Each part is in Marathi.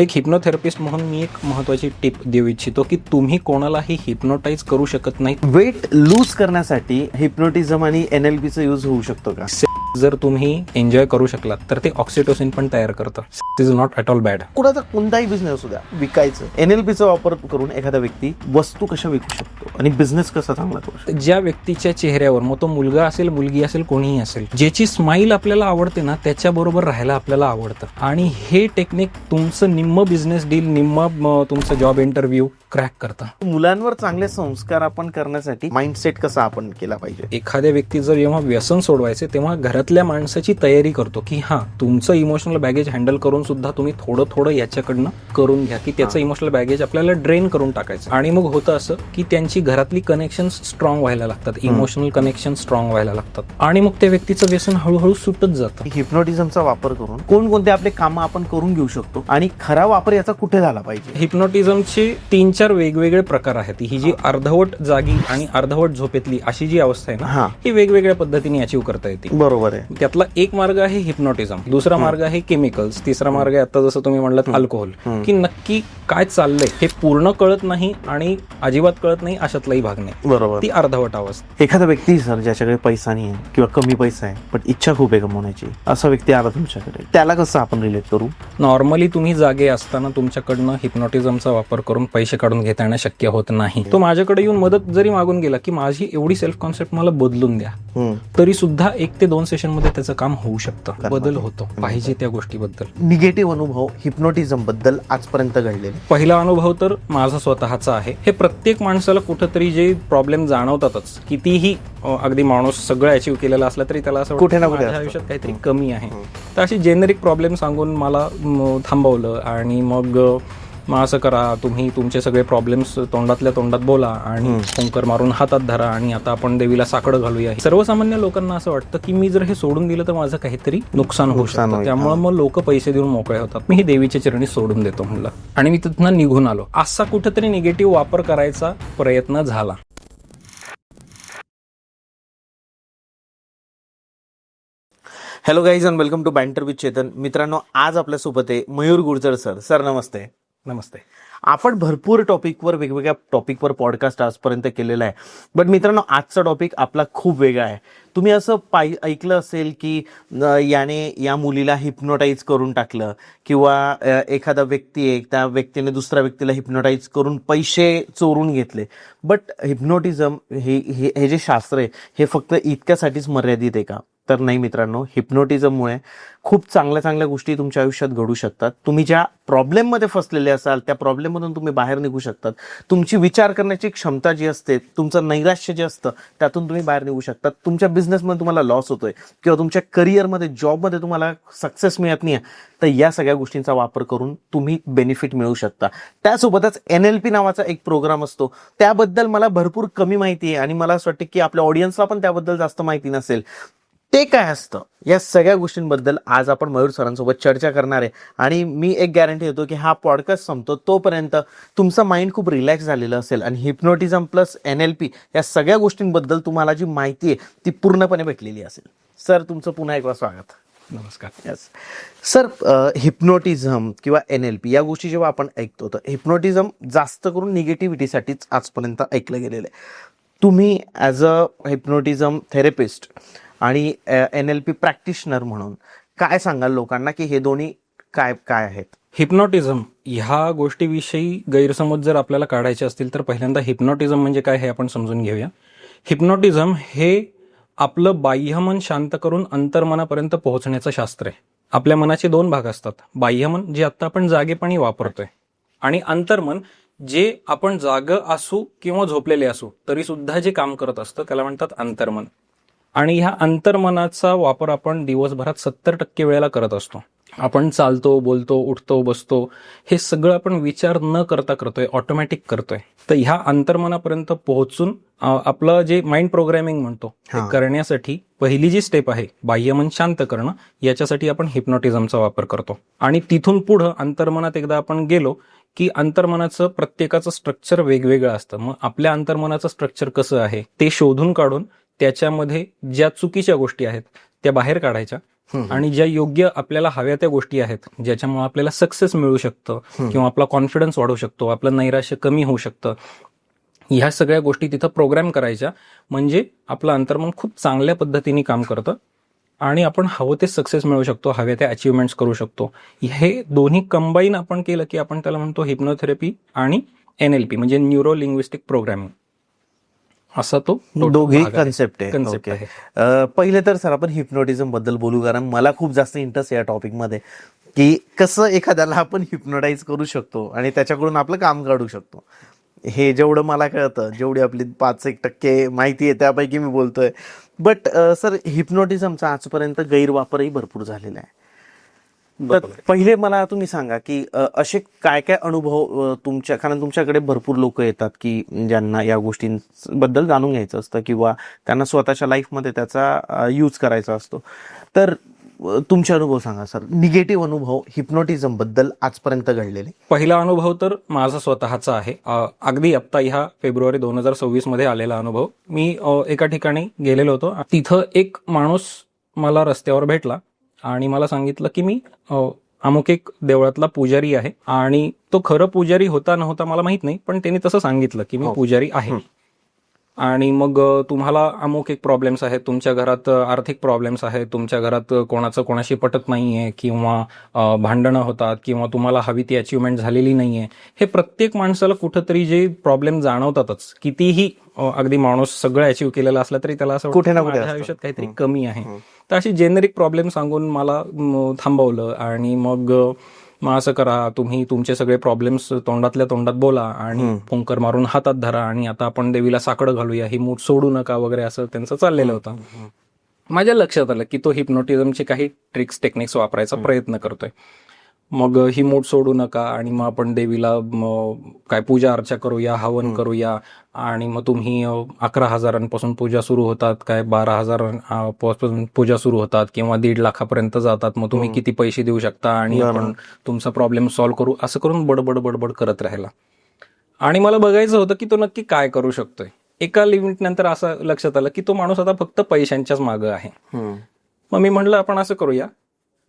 एक हिप्नोथेरपिस्ट म्हणून मी एक महत्त्वाची टिप देऊ इच्छितो की तुम्ही कोणालाही हिप्नोटाईज करू शकत नाही. वेट लूज करण्यासाठी हिप्नोटिझम आणि NLPचा यूज होऊ शकतो का? जर तुम्ही एन्जॉय करू शकलात तर ते ऑक्सिटोसिन पण तयार करतं. It is not at all bad. कुणाचा कोणताही बिझनेस असू द्या, विकायचं, NLPचा वापर करून एखादा व्यक्ती वस्तू कशा विकू शकतो आणि बिझनेस कसा चांगला करू शकतो. ज्या व्यक्तीच्या चेहऱ्यावर, मग तो मुलगा असेल, मुलगी असेल, कोणीही असेल, ज्याची स्माईल आपल्याला आवडते ना, त्याच्याबरोबर राहायला आपल्याला आवडतं. आणि हे टेक्निक तुमचं निम्म बिझनेस डील, निम्म तुमचं जॉब इंटरव्ह्यू क्रॅक करतं. मुलांवर चांगले संस्कार आपण करण्यासाठी माइंडसेट कसा आपण केला पाहिजे. एखाद्या व्यक्ती जर जेव्हा व्यसन सोडवायचे तेव्हा घरातल्या माणसाची तयारी करतो की हा तुमचं इमोशनल बॅगेज हँडल करून सुद्धा तुम्ही थोडं थोडं याच्याकडनं करून घ्या की त्याचं इमोशनल बॅगेज आपल्याला ड्रेन करून टाकायचं. आणि मग होतं असं की त्यांची घरातली कनेक्शन स्ट्रॉंग व्हायला लागतात, इमोशनल कनेक्शन स्ट्रॉंग व्हायला लागतात आणि मग त्या व्यक्तीचं व्यसन हळूहळू सुटत जातं. हिप्नोटिझमचा वापर करून कोणकोणते आपले कामं आपण करून घेऊ शकतो आणि खरा वापर याचा कुठे झाला पाहिजे. हिप्नोटिझमचे 3-4 वेगवेगळे प्रकार आहेत. ही जी अर्धवट जागी आणि अर्धवट झोपेतली अशी जी अवस्था आहे ना, ही वेगवेगळ्या पद्धतीने अचीव्ह करता येते. बरोबर आहे. त्यातला एक मार्ग आहे हिप्नोटिझम, दुसरा मार्ग आहे केमिकल्स, तिसरा मार्ग आहे आता जसं तुम्ही म्हणलात अल्कोहोल. की नक्की काय चाललंय हे पूर्ण कळत नाही आणि अजिबात कळत नाही अशातलाही भाग नाही. बरोबर. ती अर्धवट अवस्था. एखादा व्यक्ती सर ज्याच्याकडे पैसा नाही आहे किंवा कमी पैसा आहे पण इच्छा खूप आहे कमवण्याची, असा व्यक्ती आला तुमच्याकडे, त्याला कसं आपण रिलेट करू. नॉर्मली तुम्ही जागे असताना तुमच्याकडनं हिप्नोटिझमचा वापर करून पैसे काढून घेता येणं शक्य होत नाही. तो माझ्याकडे येऊन मदत जरी मागून गेला की माझी एवढी सेल्फ कॉन्सेप्ट मला बदलून द्या, तरी सुद्धा 1 ते 2 सेशन मध्ये त्याचं काम होऊ शकतं. बदल होतो पाहिजे त्या गोष्टीबद्दल. निगेटिव्ह अनुभव हिप्नोटिझम बद्दल आजपर्यंत घडलेले. पहिला अनुभव तर माझा स्वतःचा आहे. हे प्रत्येक माणसाला कुठंतरी जे प्रॉब्लेम जाणवतातच, कितीही अगदी माणूस सगळं अचीव्ह केलेलं असला तरी त्याला असं कुठे ना वाटतं कुठे माझ्या आयुष्यात काहीतरी कमी आहे. तर अशी जेनेरिक प्रॉब्लेम सांगून मला थांबवलं आणि मग असं करा, तुम्ही तुमचे सगळे प्रॉब्लेम्स तोंडातल्या तोंडात बोला आणि ओंकार मारून हातात धरा आणि आता आपण देवीला साकडं घालूया. सर्वसामान्य लोकांना असं वाटतं की मी जर हे सोडून दिलं तर माझं काहीतरी नुकसान होऊ शकतं, त्यामुळे मग लोक पैसे देऊन मोकळे होतात. मी ही देवीच्या चरणी सोडून देतो म्हणलं आणि मी तिथनं निघून आलो. असा कुठेतरी निगेटिव्ह वापर करायचा प्रयत्न झाला. Hello guys and welcome to banter with Chetan. मित्रांनो, आज आपल्यासोबत आहे मयूर गुर्जर सर. सर नमस्ते. नमस्ते. आपण भरपूर टॉपिकवर, वेगवेगळ्या टॉपिकवर पॉडकास्ट आजपर्यंत केलेला आहे, बट मित्रांनो आजचा टॉपिक आपला खूप वेगळा आहे. तुम्ही असं ऐकलं असेल की याने या मुलीला हिप्नोटाईज करून टाकलं किंवा एखादा व्यक्ती आहे, त्या व्यक्तीने दुसऱ्या व्यक्तीला हिप्नोटाईज करून पैसे चोरून घेतले. बट हिप्नोटिझम हे जे शास्त्र आहे हे फक्त इतक्यासाठीच मर्यादित आहे का? तर नाही मित्रांनो, हिप्नोटिझममुळे खूप चांगल्या चांगल्या गोष्टी तुमच्या आयुष्यात घडू शकतात. तुम्ही ज्या प्रॉब्लेममध्ये फसलेले असाल त्या प्रॉब्लेममधून तुम्ही बाहेर निघू शकतात. तुमची विचार करण्याची क्षमता जी असते, तुमचं नैराश्य जे असतं त्यातून तुम्ही बाहेर निघू शकतात. तुमच्या बिझनेसमध्ये तुम्हाला लॉस होतोय किंवा तुमच्या करिअरमध्ये, जॉबमध्ये तुम्हाला सक्सेस मिळत नाही, तर या सगळ्या गोष्टींचा वापर करून तुम्ही बेनिफिट मिळवू शकता. त्यासोबतच NLP नावाचा एक प्रोग्राम असतो, त्याबद्दल मला भरपूर कमी माहिती आहे आणि मला असं वाटतं की आपल्या ऑडियन्सला पण त्याबद्दल जास्त माहिती नसेल. ते काय असतं, या सगळ्या गोष्टींबद्दल आज आपण मयूर सरांसोबत चर्चा करणार आहे. आणि मी एक गॅरंटी देतो की हा पॉडकास्ट संपतो तोपर्यंत तुमचं माइंड खूप रिलॅक्स झालेलं असेल आणि हिप्नोटिझम प्लस NLP या सगळ्या गोष्टींबद्दल तुम्हाला जी माहिती आहे ती पूर्णपणे भेटलेली असेल. सर तुमचं पुन्हा एकदा स्वागत. नमस्कार. यस सर, हिप्नोटिझम किंवा NLP या गोष्टी जेव्हा आपण ऐकतो तर हिप्नोटिझम जास्त करून निगेटिव्हिटीसाठीच आजपर्यंत ऐकलं गेलेलं आहे. तुम्ही ॲज अ हिप्नोटिझम थेरपिस्ट आणि NLP प्रॅक्टिशनर म्हणून काय सांगाल लोकांना की हे दोन्ही काय काय आहेत? हिप्नोटिझम ह्या गोष्टीविषयी गैरसमज जर आपल्याला काढायचे असतील तर पहिल्यांदा हिप्नोटिझम म्हणजे काय हे आपण समजून घेऊया. हिप्नोटिझम हे आपलं बाह्यमन शांत करून अंतर्मनापर्यंत पोहोचण्याचं शास्त्र आहे. आपल्या मनाचे 2 भाग असतात, बाह्यमन जे आता आपण जागेपणी वापरतोय आणि अंतर्मन जे आपण जाग असू किंवा झोपलेले असू तरी सुद्धा जे काम करत असतं त्याला म्हणतात अंतर्मन. आणि ह्या अंतर्मनाचा वापर आपण दिवसभरात 70% वेळेला करत असतो. आपण चालतो, बोलतो, उठतो, बसतो, हे सगळं आपण विचार न करता करतोय, ऑटोमॅटिक करतोय. तर ह्या अंतर्मनापर्यंत पोहोचून आपलं जे माइंड प्रोग्रॅमिंग म्हणतो ते करण्यासाठी पहिली जी स्टेप आहे बाह्यमन शांत करणं, याच्यासाठी आपण हिप्नोटिझमचा वापर करतो. आणि तिथून पुढं अंतर्मनात एकदा आपण गेलो की अंतर्मनाचं प्रत्येकाचं स्ट्रक्चर वेगवेगळं असतं. मग आपल्या अंतर्मनाचं स्ट्रक्चर कसं आहे ते शोधून काढून त्याच्यामध्ये ज्या चुकीच्या गोष्टी आहेत त्या बाहेर काढायच्या, आणि ज्या योग्य आपल्याला हव्या त्या गोष्टी आहेत ज्याच्यामुळे आपल्याला सक्सेस मिळू शकतं किंवा आपला कॉन्फिडन्स वाढू शकतो, आपलं नैराश्य कमी होऊ शकतं, ह्या सगळ्या गोष्टी तिथं प्रोग्राम करायच्या. म्हणजे आपलं अंतर्मन खूप चांगल्या पद्धतीने काम करतं आणि आपण हवं ते सक्सेस मिळवू शकतो, हव्या त्या अचिव्हमेंट्स करू शकतो. हे दोन्ही कंबाईन आपण केलं की आपण त्याला म्हणतो हिप्नोथेरपी आणि NLP म्हणजे न्यूरो लिंग्विस्टिक प्रोग्रामिंग. असा तो दोघे कन्सेप्ट आहे. Concept Okay. आहे. पहिले तर सर आपण हिप्नोटिझम बद्दल बोलू, कारण मला खूप जास्त इंटरेस्ट या टॉपिकमध्ये की कसं एखाद्याला आपण हिप्नोटाईज करू शकतो आणि त्याच्याकडून आपलं काम काढू शकतो. हे जेवढं मला कळतं, जेवढी आपली 5-1% माहिती आहे त्यापैकी मी बोलतोय. बट सर, हिप्नोटिझमचा आजपर्यंत गैरवापरही भरपूर झालेला आहे. तर पहिले मला तुम्ही सांगा की असे काय काय अनुभव तुमच्या, कारण तुमच्याकडे भरपूर लोक येतात की ज्यांना या गोष्टींबद्दल जाणून घ्यायचं असतं किंवा त्यांना स्वतःच्या लाईफमध्ये त्याचा यूज करायचा असतो. तर तुमचे अनुभव सांगा सर, निगेटिव्ह अनुभव हिप्नोटिझम बद्दल आजपर्यंत घडलेले. पहिला अनुभव तर माझा स्वतःचा आहे. अगदी आत्ता ह्या फेब्रुवारी 2026 मध्ये आलेला अनुभव. मी एका ठिकाणी गेलेलो होतो. तिथं एक माणूस मला रस्त्यावर भेटला आणि मला सांगितलं की मी अमुक एक देवळातला पुजारी आहे. आणि तो खरं पुजारी होता नव्हता मला माहित नाही, पण त्यांनी तसं सांगितलं की मी पुजारी आहे. आणि मग तुम्हाला अमुक एक प्रॉब्लेम्स आहेत, तुमच्या घरात आर्थिक प्रॉब्लेम्स आहेत, तुमच्या घरात कोणाचं कोणाशी पटत नाहीये किंवा भांडणं होतात किंवा तुम्हाला हवी ती अचिव्हमेंट झालेली नाहीये. हे प्रत्येक माणसाला कुठंतरी जे प्रॉब्लेम जाणवतातच. कितीही अगदी माणूस सगळं अचीव्ह केलेलं असलं तरी त्याला असं कुठे ना वाटतं कुठे माझ्या आयुष्यात काहीतरी कमी आहे. तर अशी जेनेरिक प्रॉब्लेम सांगून मला थांबवलं आणि मग असं करा, तुम्ही तुमचे सगळे प्रॉब्लेम्स तोंडातल्या तोंडात बोला आणि फुंकर मारून हातात धरा आणि आता आपण देवीला साकडं घालूया, ही मूठ सोडू नका वगैरे, असं त्यांचं चाललेलं होतं. माझ्या लक्षात आलं की तो हिप्नोटिझमचे काही ट्रिक्स टेक्निक्स वापरायचा प्रयत्न करतोय. मग ही मूठ सोडू नका आणि मग आपण देवीला काय पूजा अर्चा करूया, हवन करूया आणि मग तुम्ही 11,000 पूजा सुरू होतात, काय 12,000 पूजा सुरू होतात किंवा 1.5 लाखापर्यंत जातात. मग तुम्ही किती पैसे देऊ शकता आणि आपण तुमचा प्रॉब्लेम सॉल्व्ह करू, असं करून बडबड बडबड करत राहिला. आणि मला बघायचं होतं की तो नक्की काय करू शकतोय. एका लिमिट नंतर असं लक्षात आलं की तो माणूस आता फक्त पैशांच्याच मागं आहे. मग मी म्हणलं आपण असं करूया,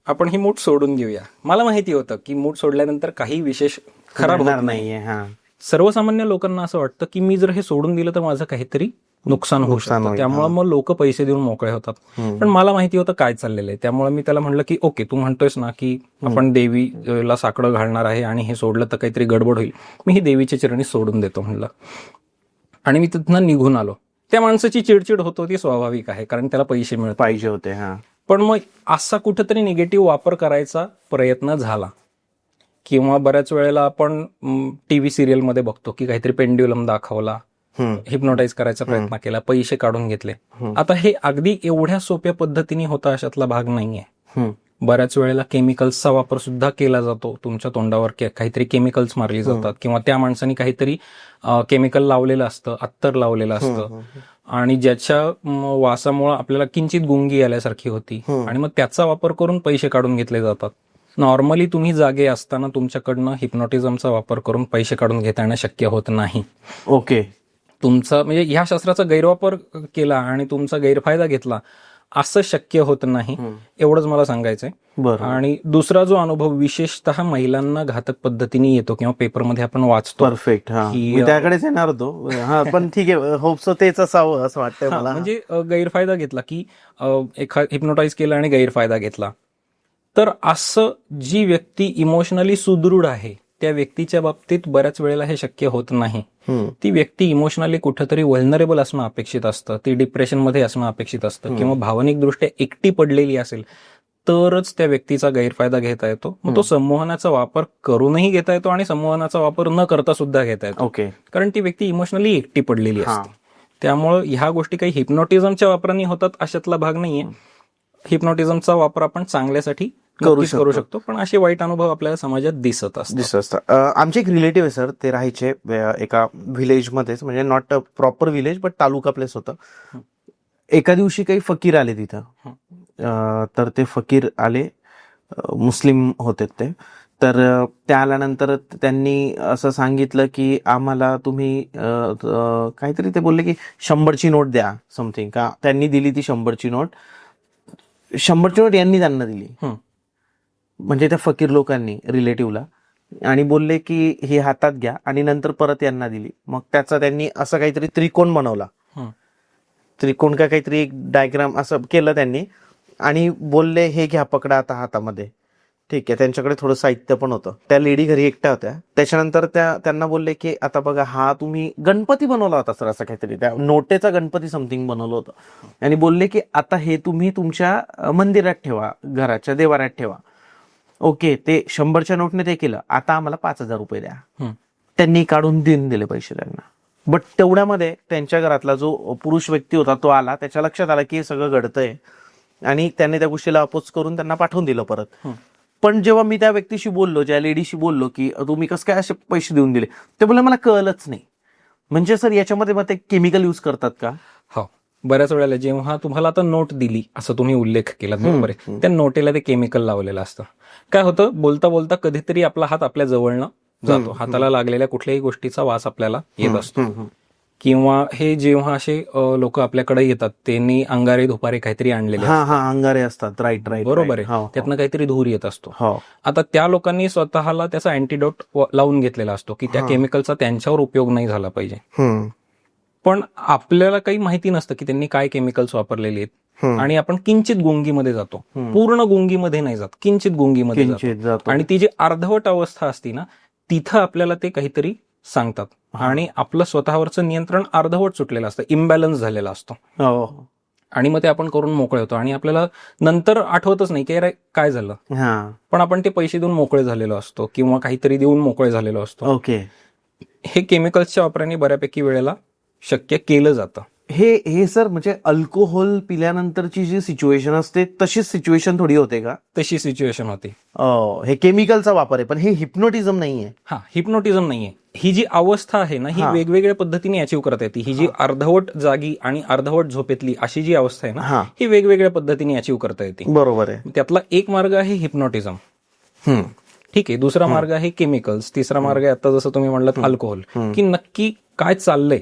आपण ही मूठ सोडून घेऊया. मला माहिती होतं की मूठ सोडल्यानंतर काही विशेष खराब होणार नाहीये. सर्वसामान्य लोकांना असं वाटतं की मी जर हे सोडून दिलं तर माझं काहीतरी नुकसान होऊ शकतं, त्यामुळे मग लोक पैसे देऊन मोकळे होतात. पण मला माहिती होतं काय चाललेलं आहे. त्यामुळे मी त्याला म्हणलं की ओके, तू म्हणतोयस ना की आपण देवीला साकडं घालणार आहे आणि हे सोडलं तर काहीतरी गडबड होईल, मी ही देवीच्या चरणी सोडून देतो म्हणलं. आणि मी तिथनं निघून आलो. त्या माणसाची चिडचिड होत होती, स्वाभाविक आहे, कारण त्याला पैसे मिळत पाहिजे होते. पण मग असा कुठेतरी निगेटिव्ह वापर करायचा प्रयत्न झाला. किंवा बऱ्याच वेळेला आपण टीव्ही सिरियलमध्ये बघतो की काहीतरी पेंड्युलम दाखवला, हिप्नोटाईज करायचा प्रयत्न केला, पैसे काढून घेतले. आता हे अगदी एवढ्या सोप्या पद्धतीने होता अशातला भाग नाहीये. बऱ्याच वेळेला केमिकल्सचा वापर सुद्धा केला जातो. तुमच्या तोंडावर काहीतरी केमिकल्स मारली जातात किंवा त्या माणसाने काहीतरी केमिकल लावलेलं असतं, अत्तर लावलेलं असतं आणि ज्याच्या वासामुळे आपल्याला किंचित गुंगी आल्यासारखी होती आणि मग त्याचा वापर करून पैसे काढून घेतले जातात. नॉर्मली तुम्ही जागे असताना तुमच्याकडनं हिप्नोटिझमचा वापर करून पैसे काढून घेता येणं शक्य होत नाही. ओके. तुमचा म्हणजे ह्या शास्त्राचा गैरवापर केला आणि तुमचा गैरफायदा घेतला असं शक्य होत नाही, एवढंच मला सांगायचंय. आणि दुसरा जो अनुभव विशेषतः महिलांना घातक पद्धतीने येतो किंवा पेपरमध्ये आपण वाचतो. परफेक्ट. मी त्याकडेच येणार होतो. पण ठीक आहे, होपसो तेच असावं असं वाटतंय मला. म्हणजे गैरफायदा घेतला की हिप्नोटाईज केला आणि गैरफायदा घेतला. तर असं जी व्यक्ती इमोशनली सुदृढ आहे त्या व्यक्तीच्या बाबतीत बऱ्याच वेळेला हे शक्य होत नाही. ती व्यक्ती इमोशनली कुठेतरी व्हल्नरेबल असणं अपेक्षित असतं, ती डिप्रेशनमध्ये असणं अपेक्षित असतं किंवा भावनिकदृष्ट्या एकटी पडलेली असेल तरच त्या व्यक्तीचा गैरफायदा घेता येतो. मग तो संमोहनाचा वापर करूनही घेता येतो आणि संमोहनाचा वापर न करता सुद्धा घेता येतो. ओके. कारण ती व्यक्ती इमोशनली एकटी पडलेली असते. त्यामुळे ह्या गोष्टी काही हिप्नोटिझमच्या वापराने होतात अशातला भाग नाहीये. हिप्नोटिझमचा वापर आपण चांगल्यासाठी करू शकतो, पण असे वाईट अनुभव आपल्याला समाजात दिसत असतात. आमचे एक रिलेटिव्ह आहे सर, ते राहायचे एका व्हिलेजमध्येच, म्हणजे not proper village but taluka place होतं. एका दिवशी काही फकीर आले तिथं. तर ते फकीर आले, मुस्लिम होते ते. तर त्या आल्यानंतर त्यांनी असं सांगितलं की आम्हाला तुम्ही काहीतरी ते बोलले की 100ची नोट द्या, समथिंग. का त्यांनी दिली ती 100ची नोट. 100ची नोट यांनी त्यांना दिली, हं. म्हणजे त्या फकीर लोकांनी रिलेटिव्हला, आणि बोलले की हे हातात घ्या, आणि नंतर परत यांना दिली. मग त्याचा त्यांनी असं काहीतरी त्रिकोण बनवला, हं. त्रिकोण का काहीतरी एक डायग्राम असं केलं त्यांनी, आणि बोलले हे घ्या पकडा आता हातामध्ये. ठीक आहे, त्यांच्याकडे थोडं साहित्य पण होतं. त्या लेडी घरी एकट्या होत्या. त्याच्यानंतर त्यांना बोलले की आता बघा हा तुम्ही गणपती बनवला होता सर, असं काहीतरी त्या नोटेचा गणपती समथिंग बनवलं होतं, आणि बोलले की आता हे तुम्ही तुमच्या मंदिरात ठेवा, घराच्या देवाऱ्यात ठेवा. ओके, ते 100च्या नोटने ते केलं. आता आम्हाला 5,000 रुपये द्या. हं. त्यांनी काढून देऊन दिले पैसे त्यांना. बट तेवढ्यामध्ये त्यांच्या घरातला जो पुरुष व्यक्ती होता तो आला, त्याच्या लक्षात आलं की हे सगळं घडतंय, आणि त्याने त्या गोष्टीला अपोज करून त्यांना पाठवून दिलं परत. हं. पण जेव्हा मी त्या व्यक्तीशी बोललो, ज्या लेडीशी बोललो की तुम्ही कसं काय असे पैसे देऊन दिले, ते बोलले मला कळलंच नाही. म्हणजे सर याच्यामध्ये मग ते केमिकल यूज करतात का? हो, बऱ्याच वेळेला जेव्हा तुम्हाला आता नोट दिली असं तुम्ही उल्लेख केला, बरोबर आहे, त्या नोटेला ते केमिकल लावलेलं असतं. काय होतं, बोलता बोलता कधीतरी आपला हात आपल्या जवळनं जातो, हाताला लागलेल्या कुठल्याही गोष्टीचा वास आपल्याला येत असतो. किंवा हे जेव्हा असे लोक आपल्याकडे येतात, त्यांनी अंगारे धुपारे काहीतरी आणलेले हा हा, अंगारे असतात, राईट राईट, बरोबर आहे, त्यातनं काहीतरी धूर येत असतो. हो, आता त्या लोकांनी स्वतःला त्याचा अँटीडोट लावून घेतलेला असतो की त्या केमिकलचा त्यांच्यावर उपयोग नाही झाला पाहिजे. पण आपल्याला काही माहिती नसतं की त्यांनी काय केमिकल्स वापरलेले आहेत, आणि आपण किंचित गुंगीमध्ये जातो, पूर्ण गुंगीमध्ये नाही जात, किंचित गुंगीमध्ये जातो, आणि ती जी अर्धवट अवस्था असती ना, तिथं आपल्याला ते काहीतरी सांगतात, आणि आपलं स्वतःवरचं नियंत्रण अर्धवट सुटलेलं असतं, इम्बॅलन्स झालेला असतो, आणि मग ते आपण करून मोकळे होतो, आणि आपल्याला नंतर आठवतच नाही की अरे काय झालं, पण आपण ते पैसे देऊन मोकळे झालेलो असतो किंवा काहीतरी देऊन मोकळे झालेलो असतो. ओके, हे केमिकल्सच्या वापराने बऱ्यापैकी वेळेला शक्य केलं जातं. हे सर म्हणजे अल्कोहोल पिल्यानंतरची जी सिच्युएशन असते तशीच सिच्युएशन थोडी होते का? तशी सिच्युएशन होती. हे केमिकलचा वापर आहे, पण हे हिप्नोटिझम नाहीये. हा, हिप्नोटिझम नाहीये. ही जी अवस्था आहे ना, ही वेगवेगळ्या पद्धतीने अचीव्ह करता येते. ही जी अर्धवट जागी आणि अर्धवट झोपेतली अशी जी अवस्था आहे ना, ही वेगवेगळ्या पद्धतीने अचीव्ह करता येते. बरोबर आहे. त्यातला एक मार्ग आहे हिप्नोटिझम. ठीक आहे, दुसरा मार्ग आहे केमिकल्स, तिसरा मार्ग आहे आता जसं तुम्ही म्हणलात अल्कोहोल. की नक्की काय चाललंय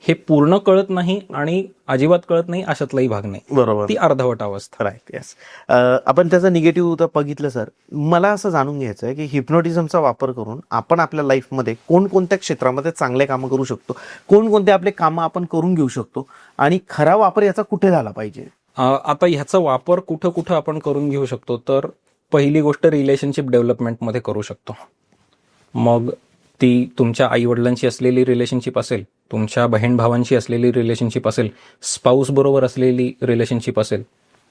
हे पूर्ण कळत नाही आणि अजिबात कळत नाही अशातलाही भाग नाही. बरोबर, ती अर्धवट अवस्था. Right, yes. आपण त्याचं निगेटिव्ह बघितलं सर. मला असं जाणून घ्यायचं आहे की हिप्नोटिझमचा वापर करून आपण आपल्या लाईफमध्ये कोणकोणत्या क्षेत्रामध्ये चांगले कामं करू शकतो, कोणकोणते आपले कामं आपण करून घेऊ शकतो, आणि खरा वापर याचा कुठे झाला पाहिजे? आता ह्याचा वापर कुठं कुठं आपण करून घेऊ शकतो, तर पहिली गोष्ट रिलेशनशिप डेव्हलपमेंटमध्ये करू शकतो. मग ती तुमच्या आई वडिलांशी असलेली रिलेशनशिप असेल, तुमच्या बहीण भावांशी असलेली रिलेशनशिप असेल, स्पाऊस बरोबर असलेली रिलेशनशिप असेल,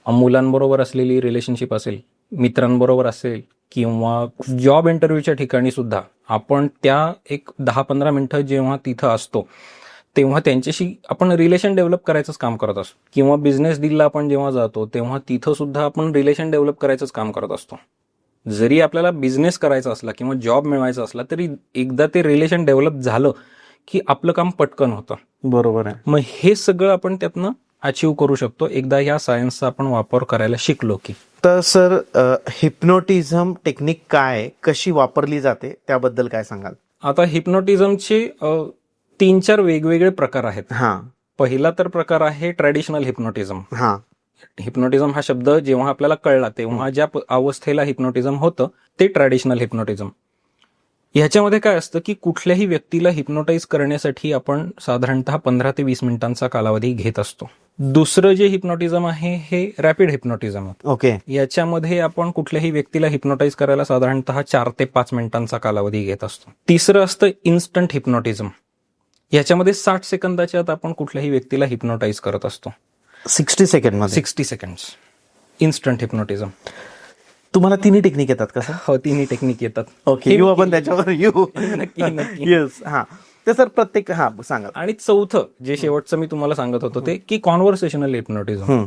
मुलांबरोबर असलेली रिलेशनशिप असेल, मित्रांबरोबर असेल, किंवा जॉब इंटरव्ह्यूच्या ठिकाणी सुद्धा आपण त्या एक 10-15 मिनिटं जेव्हा तिथं असतो तेव्हा त्यांच्याशी आपण रिलेशन डेव्हलप करायचंच काम करत असतो. किंवा बिझनेस डीलला आपण जेव्हा जातो तेव्हा तिथं सुद्धा आपण रिलेशन डेव्हलप करायचंच काम करत असतो. जरी आपल्याला बिझनेस करायचा असला किंवा जॉब मिळवायचा असला तरी एकदा ते रिलेशन डेव्हलप झालं की आपलं काम पटकन होतं. बरोबर आहे. मग हे सगळं आपण त्यातनं अचीव्ह करू शकतो एकदा या सायन्सचा आपण वापर करायला शिकलो की. तर सर, हिप्नोटिझम टेक्निक काय, कशी वापरली जाते त्याबद्दल काय सांगाल? आता हिप्नोटिझमचे 3-4 वेगवेगळे प्रकार आहेत. पहिला तर प्रकार आहे ट्रॅडिशनल हिप्नोटिझम. हिप्नोटिझम हा शब्द जेव्हा आपल्याला कळला तेव्हा ज्या अवस्थेला हिप्नोटिझम होतं ते ट्रॅडिशनल हिप्नोटिझम. ह्याच्यामध्ये काय असतं की कुठल्याही व्यक्तीला हिप्नोटाईज करण्यासाठी आपण साधारणतः 15 ते 20 मिनिटांचा कालावधी घेत असतो. दुसरं जे हिप्नोटिझम आहे हे रॅपिड हिप्नोटिझम आहे. ओके. याच्यामध्ये आपण कुठल्याही व्यक्तीला हिप्नोटाईज करायला साधारणतः 4 ते 5 मिनिटांचा कालावधी घेत असतो. तिसरं असतं इन्स्टंट हिप्नोटिझम. याच्यामध्ये 60 सेकंदाच्या आत आपण कुठल्याही व्यक्तीला हिप्नोटाईज करत असतो. 60 सेकंड्स इन्स्टंट हिप्नोटिझम. तुम्हाला तिन्ही टेक्निक येतात का सर? हो, तिन्ही टेक्निक येतात. ओके, येऊ आपण त्याच्यावर येऊ. नक्की. येस. ते सर प्रत्येक सांगा. आणि चौथं जे शेवटचं मी तुम्हाला सांगत होतो ते की कॉन्व्हर्सेशनल हिप्नोटिझम,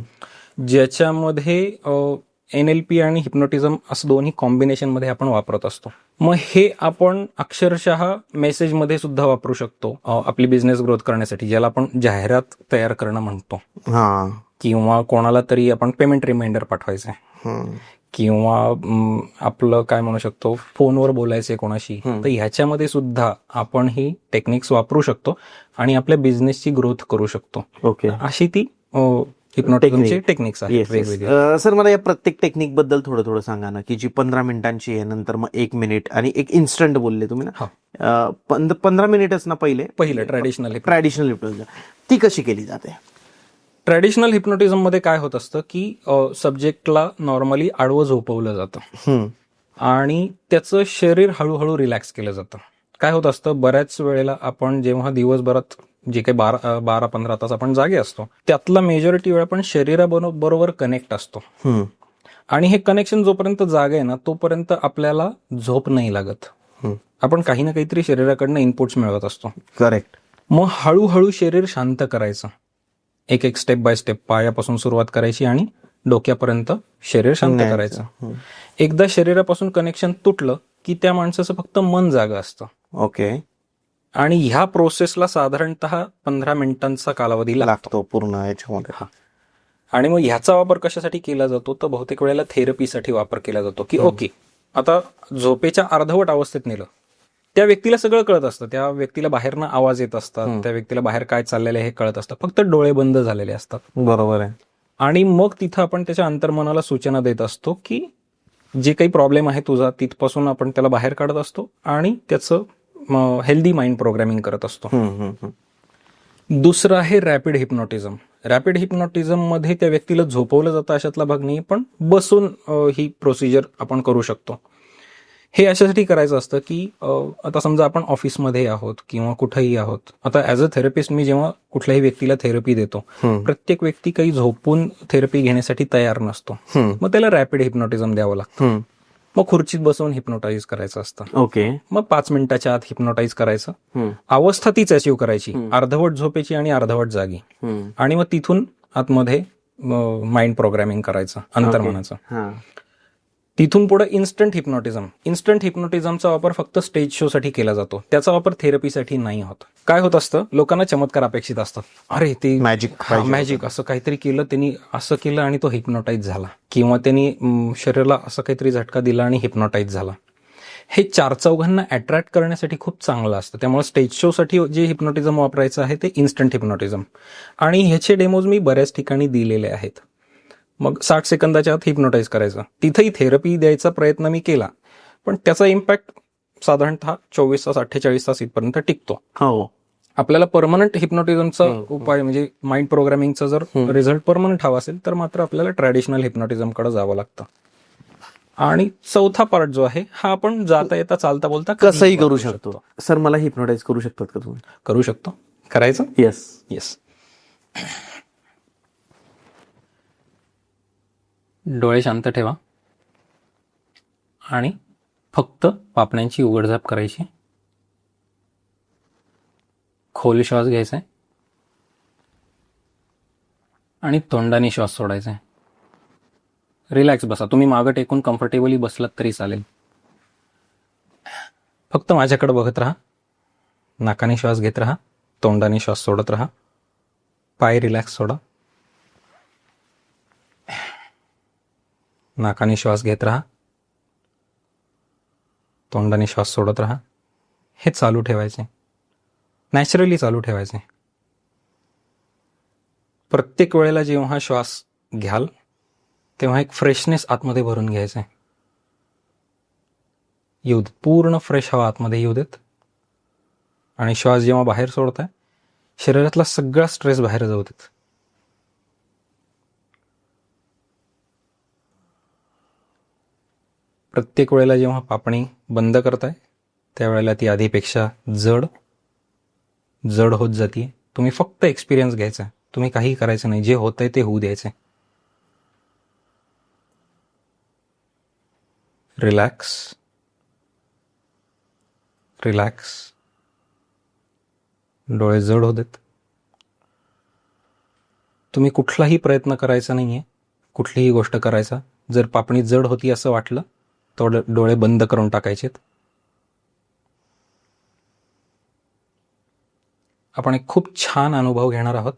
ज्याच्यामध्ये NLP आणि हिप्नोटिझम असं दोन्ही कॉम्बिनेशन मध्ये आपण वापरत असतो. मग हे आपण अक्षरशः मेसेजमध्ये सुद्धा वापरू शकतो आपली बिझनेस ग्रोथ करण्यासाठी, ज्याला आपण जाहिरात तयार करणं म्हणतो. किंवा कोणाला तरी आपण पेमेंट रिमाइंडर पाठवायचं, किंवा आपलं काय म्हणू शकतो फोनवर बोलायचंय कोणाशी, तर ह्याच्यामध्ये सुद्धा आपण ही टेक्निक्स वापरू शकतो आणि आपल्या बिझनेसची ग्रोथ करू शकतो. ओके. अशी ती हिप्नोटिझमचे टेक्निक्स आहेत वेगवेगळे. सर मला या प्रत्येक टेक्निक बद्दल थोडं सांगा ना, की जी 15 मिनिटांची आहे, नंतर मग 1 मिनिट आणि एक इन्स्टंट बोलले तुम्ही ना. 15 मिनिटच ना पहिलं ट्रॅडिशनल हिप्नोटिझम ती कशी केली जाते? ट्रॅडिशनल हिप्नोटिझम मध्ये काय होत असतं की सब्जेक्टला नॉर्मली आडवं झोपवलं जातं आणि त्याचं शरीर हळूहळू रिलॅक्स केलं जातं. काय होत असतं, बऱ्याच वेळेला आपण जेव्हा दिवसभरात जे काही 12-15 तास आपण जागे असतो, त्यातला मेजॉरिटी वेळ आपण शरीराबरोबर कनेक्ट असतो. आणि हे कनेक्शन जोपर्यंत जागे आहे ना, तोपर्यंत आपल्याला झोप नाही लागत. आपण काही ना काहीतरी शरीराकडनं इनपुट्स मिळवत असतो. करेक्ट. मग हळूहळू शरीर शांत करायचं, एक स्टेप बाय स्टेप पायापासून सुरुवात करायची आणि डोक्यापर्यंत शरीर शांत करायचं. एकदा शरीरापासून कनेक्शन तुटलं की त्या माणसाचं फक्त मन जागं असतं. ओके. आणि ह्या प्रोसेसला साधारणतः 15 मिनिटांचा कालावधी लागतो पूर्ण याच्यामध्ये. आणि मग ह्याचा वापर कशासाठी केला जातो, तर बहुतेक वेळेला थेरपीसाठी वापर केला जातो. की ओके, आता झोपेच्या अर्धवट अवस्थेत नेलं, त्या व्यक्तीला सगळं कळत असतं, त्या व्यक्तीला बाहेरनं आवाज येत असतात, त्या व्यक्तीला बाहेर काय चाललेलं आहे हे कळत असतं, फक्त डोळे बंद झालेले असतात. बरोबर आहे. आणि मग तिथं आपण त्याच्या अंतर्मनाला सूचना देत असतो की जे काही प्रॉब्लेम आहे तुझा, तिथपासून आपण त्याला बाहेर काढत असतो आणि त्याचं हेल्दी माइंड प्रोग्रामिंग करत असतो. दुसरं आहे रॅपिड हिप्नोटिझम. रॅपिड हिप्नोटिझम मध्ये त्या व्यक्तीला झोपवलं जातं अशातला भाग नाही, पण बसून ही प्रोसिजर आपण करू शकतो. हे अशासाठी करायचं असतं की आता समजा आपण ऑफिसमध्ये आहोत किंवा कुठेही आहोत. आता ऍज अ थेरपिस्ट मी जेव्हा कुठल्याही व्यक्तीला थेरपी देतो, प्रत्येक व्यक्ती काही झोपून थेरपी घेण्यासाठी तयार नसतो. मग त्याला रॅपिड हिप्नोटिझम द्यावं लागतं. मग खुर्चीत बसवून हिप्नोटाईज करायचं असतं. ओके. मग 5 मिनिटाच्या आत हिप्नोटाईज करायचं. अवस्था तीच अचीव्ह करायची, अर्धवट झोपेची आणि अर्धवट जागी. आणि मग तिथून आतमध्ये माइंड प्रोग्रामिंग करायचं अंतर्मनाचं. तिथून पुढे इन्स्टंट हिप्नोटिझमचा वापर फक्त स्टेज शो साठी केला जातो. त्याचा वापर थेरपीसाठी नाही होत. काय होत असतं, लोकांना चमत्कार अपेक्षित असतात. अरे ते मॅजिक असं काहीतरी केलं त्यांनी, असं केलं आणि तो हिप्नोटाईज झाला, किंवा त्यांनी शरीराला असं काहीतरी झटका दिला आणि हिप्नोटाईज झाला. हे 4-4 अट्रॅक्ट करण्यासाठी खूप चांगलं असतं. त्यामुळे स्टेज शो साठी जे हिप्नोटिझम वापरायचं आहे ते इन्स्टंट हिप्नोटिझम. आणि ह्याचे डेमोज मी बऱ्याच ठिकाणी दिलेले आहेत. मग 60 सेकंदाच्या आत हिप्नोटाईज करायचं. तिथेही थेरपी द्यायचा प्रयत्न मी केला, पण त्याचा इम्पॅक्ट साधारणतः 24 तास 48 तास इथपर्यंत टिकतो. आपल्याला परमनंट हिप्नोटिझमचा उपाय म्हणजे माइंड प्रोग्रामिंगचा जर रिझल्ट परमनंट हवा असेल तर मात्र आपल्याला ट्रॅडिशनल हिप्नोटिझमकडे जावं लागतं. आणि चौथा पार्ट जो आहे हा आपण जाता येता चालता बोलता कसंही करू शकतो. सर मला हिप्नोटाईज करू शकतात का तुम्ही? करू शकतो. करायचं? येस. डोळे शांत ठेवा आणि फक्त पापण्यांची उघडझाप करायची. खोल श्वास घ्यायचा आहे आणि तोंडाने श्वास सोडायचा आहे. रिलॅक्स बसा. तुम्ही मागं टेकून कम्फर्टेबली बसलात तरी चालेल. फक्त माझ्याकडे बघत राहा. नाकाने श्वास घेत राहा, तोंडाने श्वास सोडत राहा. पाय रिलॅक्स सोडा. नाकाने श्वास घेत राहा, तोंडाने श्वास सोडत राहा. हे चालू ठेवायचे, नॅचरली चालू ठेवायचे. प्रत्येक वेळेला जेव्हा श्वास घ्याल तेव्हा एक फ्रेशनेस आतमध्ये भरून घ्यायचं आहे. येऊ देत, पूर्ण फ्रेश हवा आतमध्ये येऊ देत. आणि श्वास जेव्हा बाहेर सोडताय शरीरातला सगळा स्ट्रेस बाहेर जाऊ देत. प्रत्येक वेळेला जेव्हा पापणी बंद करताय त्यावेळेला ती आधीपेक्षा जड होत जाते. तुम्ही फक्त एक्सपिरियन्स घ्यायचा, तुम्ही काही करायचं नाही. जे होतंय ते होऊ द्यायचं. रिलॅक्स. डोळे जड होत आहेत. तुम्ही कुठलाही प्रयत्न करायचा नाहीये, कुठलीही गोष्ट करायचा. जर पापणी जड होती असं वाटलं तर डोळे बंद करून टाकायचेत. आपण एक खूप छान अनुभव घेणार आहोत.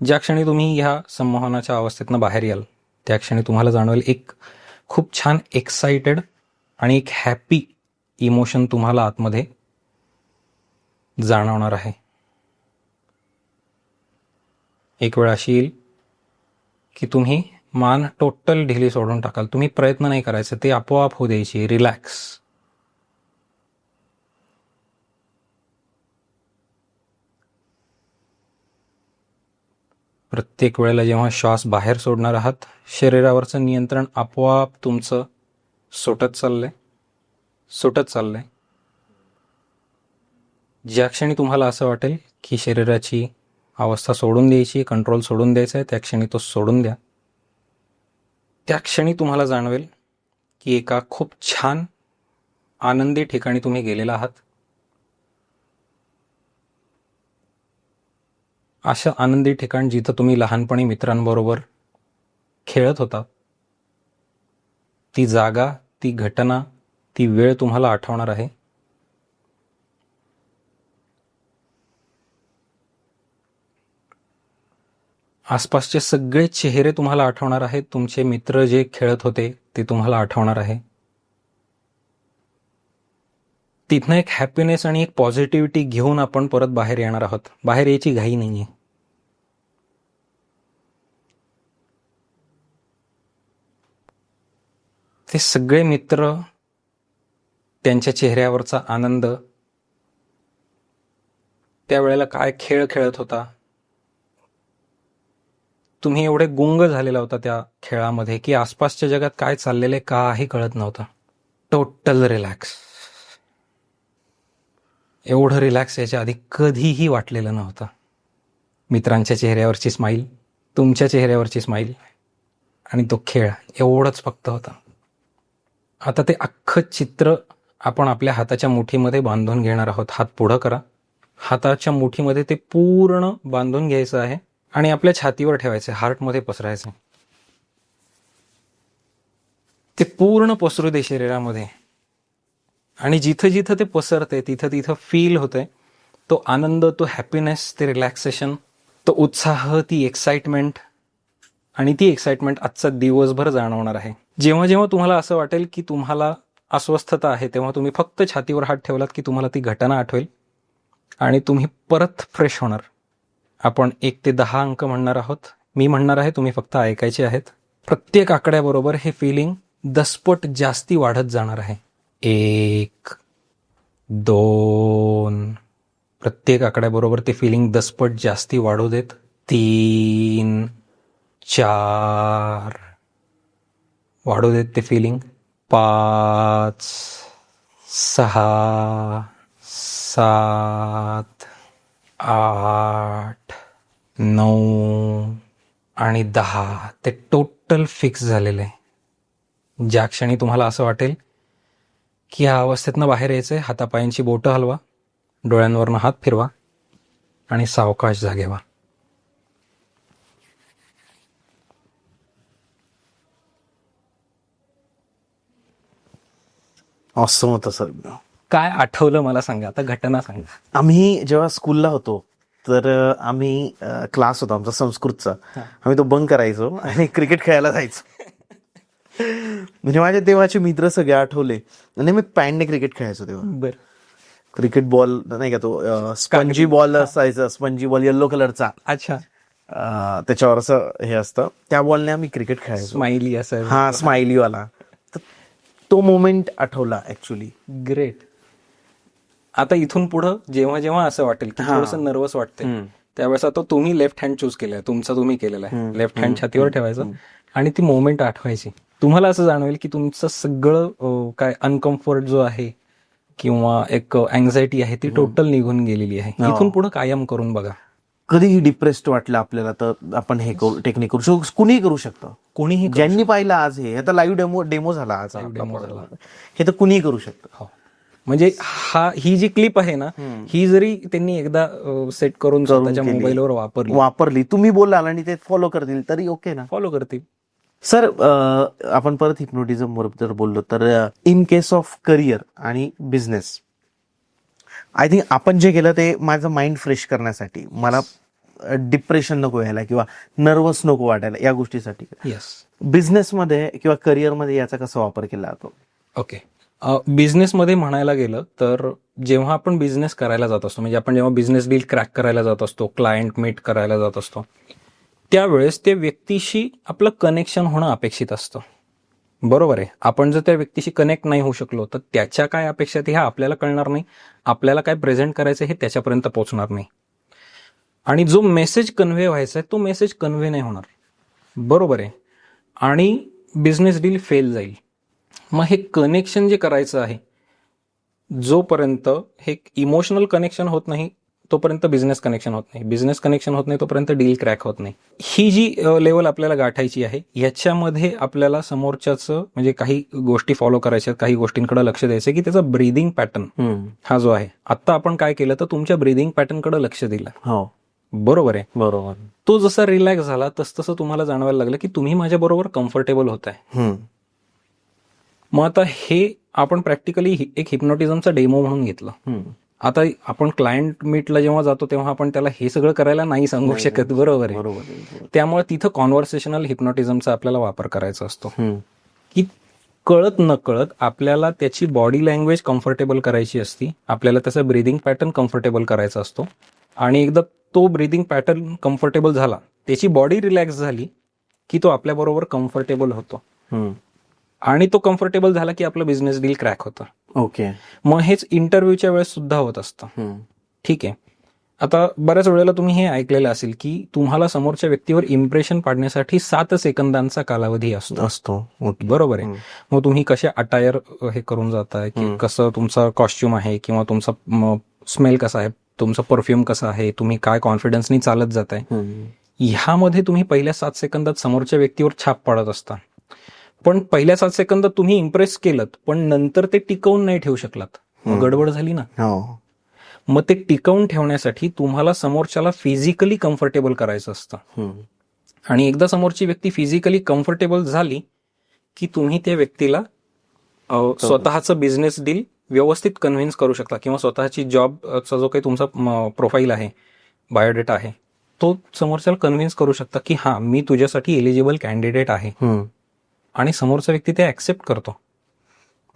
ज्या क्षणी तुम्ही ह्या संमोहनाच्या अवस्थेतनं बाहेर याल त्या क्षणी तुम्हाला जाणवेल एक खूप छान एक्साइटेड आणि एक हॅपी इमोशन तुम्हाला आतमध्ये जाणवणार आहे. एक वेळ अशी येईल की तुम्ही मान टोटल ढिली सोडून टाकाल. तुम्ही प्रयत्न नाही करायचे, ते आपोआप होऊ द्यायची. रिलॅक्स. प्रत्येक वेळेला जेव्हा श्वास बाहेर सोडणार आहात, शरीरावरचं नियंत्रण आपोआप तुमचं सुटत चाललंय. ज्या क्षणी तुम्हाला असं वाटेल की शरीराची अवस्था सोडून द्यायची, कंट्रोल सोडून द्यायचा आहे, त्या क्षणी तो सोडून द्या. त्या क्षणी तुम्हाला जाणवेल की एका खूप छान आनंदी ठिकाणी तुम्ही गेलेला आहात. असं आनंदी ठिकाण जिथं तुम्ही लहानपणी मित्रांबरोबर खेळत होता. ती जागा, ती घटना, ती वेळ तुम्हाला आठवणार आहे. आसपासचे सगळे चेहरे तुम्हाला आठवणार आहेत. तुमचे मित्र जे खेळत होते ते तुम्हाला आठवणार आहे. तिथनं एक हॅपीनेस आणि एक पॉझिटिव्हिटी घेऊन आपण परत बाहेर येणार आहोत. बाहेर यायची घाई नाहीये. ते सगळे मित्र, त्यांच्या चेहऱ्यावरचा आनंद, त्यावेळेला काय खेळ खेळत होता, तुम्ही एवढे गुंग झालेला होता त्या खेळामध्ये की आसपासच्या जगात काय चाललेले काही कळत नव्हतं. Total relax. एवढं रिलॅक्स याच्या आधी कधीही वाटलेलं नव्हतं. मित्रांच्या चेहऱ्यावरची स्माईल, तुमच्या चेहऱ्यावरची स्माईल आणि तो खेळ, एवढंच फक्त होतं. आता ते अख्खं चित्र आपण आपल्या हाताच्या मुठीमध्ये बांधून घेणार आहोत. हात पुढं करा. हाताच्या मुठीमध्ये ते पूर्ण बांधून घ्यायचं आहे आणि आपल्या छातीवर ठेवायचं, हार्टमध्ये पसरायचं. ते पूर्ण पसरू दे शरीरामध्ये आणि जिथं जिथं ते पसरते तिथं तिथं फील होतंय तो आनंद, तो हॅपीनेस, ते रिलॅक्सेशन, तो उत्साह, ती एक्साइटमेंट. आणि ती एक्साइटमेंट आजचा दिवसभर जाणवणार आहे. जेव्हा जेव्हा तुम्हाला असं वाटेल की तुम्हाला अस्वस्थता आहे, तेव्हा तुम्ही फक्त छातीवर हात ठेवलात की तुम्हाला ती घटना आठवेल आणि तुम्ही परत फ्रेश होणार. आपण 1 ते 10 अंक म्हणणार आहोत. मी म्हणणार आहे, तुम्ही फक्त ऐकायचे आहेत. प्रत्येक आकड्याबरोबर हे फिलिंग 10 पट जास्ती वाढत जाणार आहे. 1, 2, प्रत्येक आकड्याबरोबर ते फिलिंग 10 पट जास्ती वाढू देत. 3, 4, वाढू देत ते फिलिंग. 5, 6, 7, 8, 9 आणि 10. ते टोटल फिक्स झालेलं आहे. ज्या क्षणी तुम्हाला असं वाटेल की ह्या अवस्थेतनं बाहेर यायचंय, हातापायांची बोटं हलवा, डोळ्यांवरनं हात फिरवा आणि सावकाश जागे व्हा. ऑसम होतं सर. काय आठवलं मला सांगा, आता घटना सांगा. आम्ही जेव्हा स्कूलला होतो तर आम्ही क्लास होता आमचा संस्कृतचा, आम्ही तो बंक करायचो आणि क्रिकेट खेळायला जायचो. म्हणजे माझे तेव्हाचे मित्र सगळे आठवले आणि मी पॅन्टने क्रिकेट खेळायचो तेव्हा. बर. क्रिकेट बॉल नाही का, तो स्पंजी बॉल असायचा, स्पंजी बॉल येल्लो कलरचा. अच्छा. त्याच्यावर असं हे असतं, त्या बॉलने आम्ही क्रिकेट खेळायचो. स्माइली असं. हा, स्माइली वाला. तर तो मोमेंट आठवला ऍक्च्युली. ग्रेट. आता इथून पुढं जेव्हा जेव्हा असं वाटेल की थोडंसं नर्वस वाटतंय, त्यावेळेस आता तुम्ही लेफ्ट हँड चूज केलाय, तुमचा तुम्ही केलेला आहे. लेफ्ट हँड छातीवर ठेवायचं आणि ती मोमेंट आठवायची. तुम्हाला असं जाणवेल की तुमचं सगळं काय अनकम्फर्ट जो आहे किंवा एक अँझायटी आहे ती टोटल निघून गेलेली आहे. इथून पुढे कायम करून बघा. कधीही डिप्रेस्ड वाटलं आपल्याला तर आपण हे टेक्निक करू शकतो. कुणीही करू शकतं. कोणीही ज्यांनी पाहिलं आज, हे आता लाईव्ह डेमो झाला आज, हे तर कुणीही करू शकतं. म्हणजे ही जी क्लिप आहे ना, ही जरी त्यांनी एकदा सेट करून स्वतःच्या मोबाईलवर वापरली, तुम्ही बोलाल आणि ते फॉलो करतील तरी ओके ना, फॉलो करतील. सर, आपण परत हिप्नोटिझम बरोबर बोललो तर इन केस ऑफ करिअर आणि बिझनेस, आय थिंक आपण जे केलं ते माझं माइंड फ्रेश करण्यासाठी, मला डिप्रेशन नको यायला किंवा नर्वस नको वाटायला, या गोष्टीसाठी. येस. बिझनेसमध्ये किंवा करिअरमध्ये याचा कसा वापर केला जातो? ओके. बिझनेसमध्ये म्हणायला गेलं तर जेव्हा आपण बिझनेस करायला जात असतो, म्हणजे आपण जेव्हा बिझनेस डील क्रॅक करायला जात असतो, क्लायंट मीट करायला जात असतो, त्यावेळेस त्या व्यक्तीशी आपलं कनेक्शन होणं अपेक्षित असतं. बरोबर आहे. आपण जर त्या व्यक्तीशी कनेक्ट नाही होऊ शकलो तर त्याच्या काय अपेक्षा आहेत ह्या आपल्याला कळणार नाही. आपल्याला काय प्रेझेंट करायचं हे त्याच्यापर्यंत पोहोचणार नाही. आणि जो मेसेज कन्व्हे व्हायचा आहे तो मेसेज कन्व्हे नाही होणार. बरोबर आहे. आणि बिझनेस डील फेल जाईल. मग हे कनेक्शन जे करायचं आहे, जोपर्यंत हे इमोशनल कनेक्शन होत नाही तोपर्यंत बिझनेस कनेक्शन होत नाही. बिझनेस कनेक्शन होत नाही तोपर्यंत डील क्रॅक होत नाही. ही जी लेवल आपल्याला गाठायची आहे, याच्यामध्ये आपल्याला समोरच्याचं म्हणजे काही गोष्टी फॉलो करायच्या, काही गोष्टींकडे लक्ष द्यायचं की त्याचा ब्रीदिंग पॅटर्न हा जो आहे, आता आपण काय केलं तर तुमच्या ब्रीदिंग पॅटर्नकडे लक्ष दिलं. हो, बरोबर आहे. बरोबर. तो जसा रिलॅक्स झाला तसं तुम्हाला जाणवायला लागलं की तुम्ही माझ्याबरोबर कम्फर्टेबल होत आहे. मग आता हे आपण प्रॅक्टिकली एक हिप्नोटिझमचा डेमो म्हणून घेतलं. आता आपण क्लायंट मीटला जेव्हा जातो तेव्हा आपण त्याला हे सगळं करायला नाही सांगू शकत. बरोबर आहे. त्यामुळे तिथं कॉन्व्हर्सेशनल हिप्नोटिझमचा आपल्याला वापर करायचा असतो की कळत न कळत आपल्याला त्याची बॉडी लँग्वेज कम्फर्टेबल करायची असती, आपल्याला त्याचा ब्रीदिंग पॅटर्न कम्फर्टेबल करायचा असतो. आणि एकदा तो ब्रीदिंग पॅटर्न कम्फर्टेबल झाला, त्याची बॉडी रिलॅक्स झाली की तो आपल्याबरोबर कम्फर्टेबल होतो. आणि तो कम्फर्टेबल झाला की आपलं बिझनेस डील क्रॅक होतं. ओके. मग हेच इंटरव्ह्यूच्या वेळेस सुद्धा होत असतं. ठीक आहे. आता बऱ्याच वेळेला तुम्ही हे ऐकलेलं असेल की तुम्हाला समोरच्या व्यक्तीवर इम्प्रेशन पाडण्यासाठी 7 सेकंदांचा कालावधी असतो. बरोबर आहे. मग तुम्ही कसे अटायर हे करून जाताय, की कसं तुमचा कॉस्ट्युम आहे किंवा तुमचा स्मेल कसा आहे, तुमचा परफ्यूम कसा आहे, तुम्ही काय कॉन्फिडन्सनी चालत जाताय, ह्यामध्ये तुम्ही पहिल्या 7 सेकंदात समोरच्या व्यक्तीवर छाप पाडत असता. पण पहिल्या 7 सेकंदात तुम्ही इम्प्रेस केलं, पण नंतर ते टिकवून नाही ठेवू शकलात, गडबड झाली ना. मग ते टिकवून ठेवण्यासाठी तुम्हाला समोरच्याला फिजिकली कम्फर्टेबल करायचं असतं. आणि एकदा समोरची व्यक्ती फिजिकली कम्फर्टेबल झाली की तुम्ही त्या व्यक्तीला स्वतःचं बिझनेस डील व्यवस्थित कन्व्हिन्स करू शकता किंवा स्वतःची जॉबचा जो काही तुमचा प्रोफाईल आहे, बायोडेटा आहे, तो समोरच्याला कन्व्हिन्स करू शकता की हा मी तुझ्यासाठी एलिजिबल कॅन्डिडेट आहे. आणि समोरचा व्यक्ती ते ऍक्सेप्ट करतो.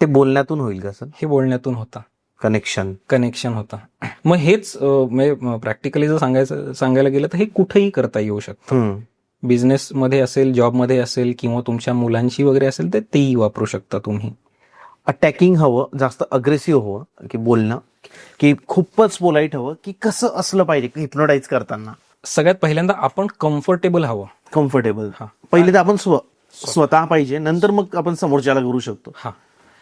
ते बोलण्यातून होईल का सर? हे बोलण्यातून होता, कनेक्शन होता. मग हेच प्रॅक्टिकली जर सांगायला गेलं तर हे कुठेही करता येऊ शकतं. बिझनेसमध्ये असेल, जॉबमध्ये असेल किंवा तुमच्या मुलांशी वगैरे असेल तर तेही वापरू शकता तुम्ही. अटॅकिंग हवं, जास्त अग्रेसिव्ह हवं की बोलणं, की खूपच पोलाईट हवं, की कसं असलं पाहिजे हिप्नोटाईज करताना? सगळ्यात पहिल्यांदा आपण कम्फर्टेबल हवं. कम्फर्टेबल. पहिले तर आपण स्वतः पाहिजे, नंतर मग आपण समोरच्याला करू शकतो.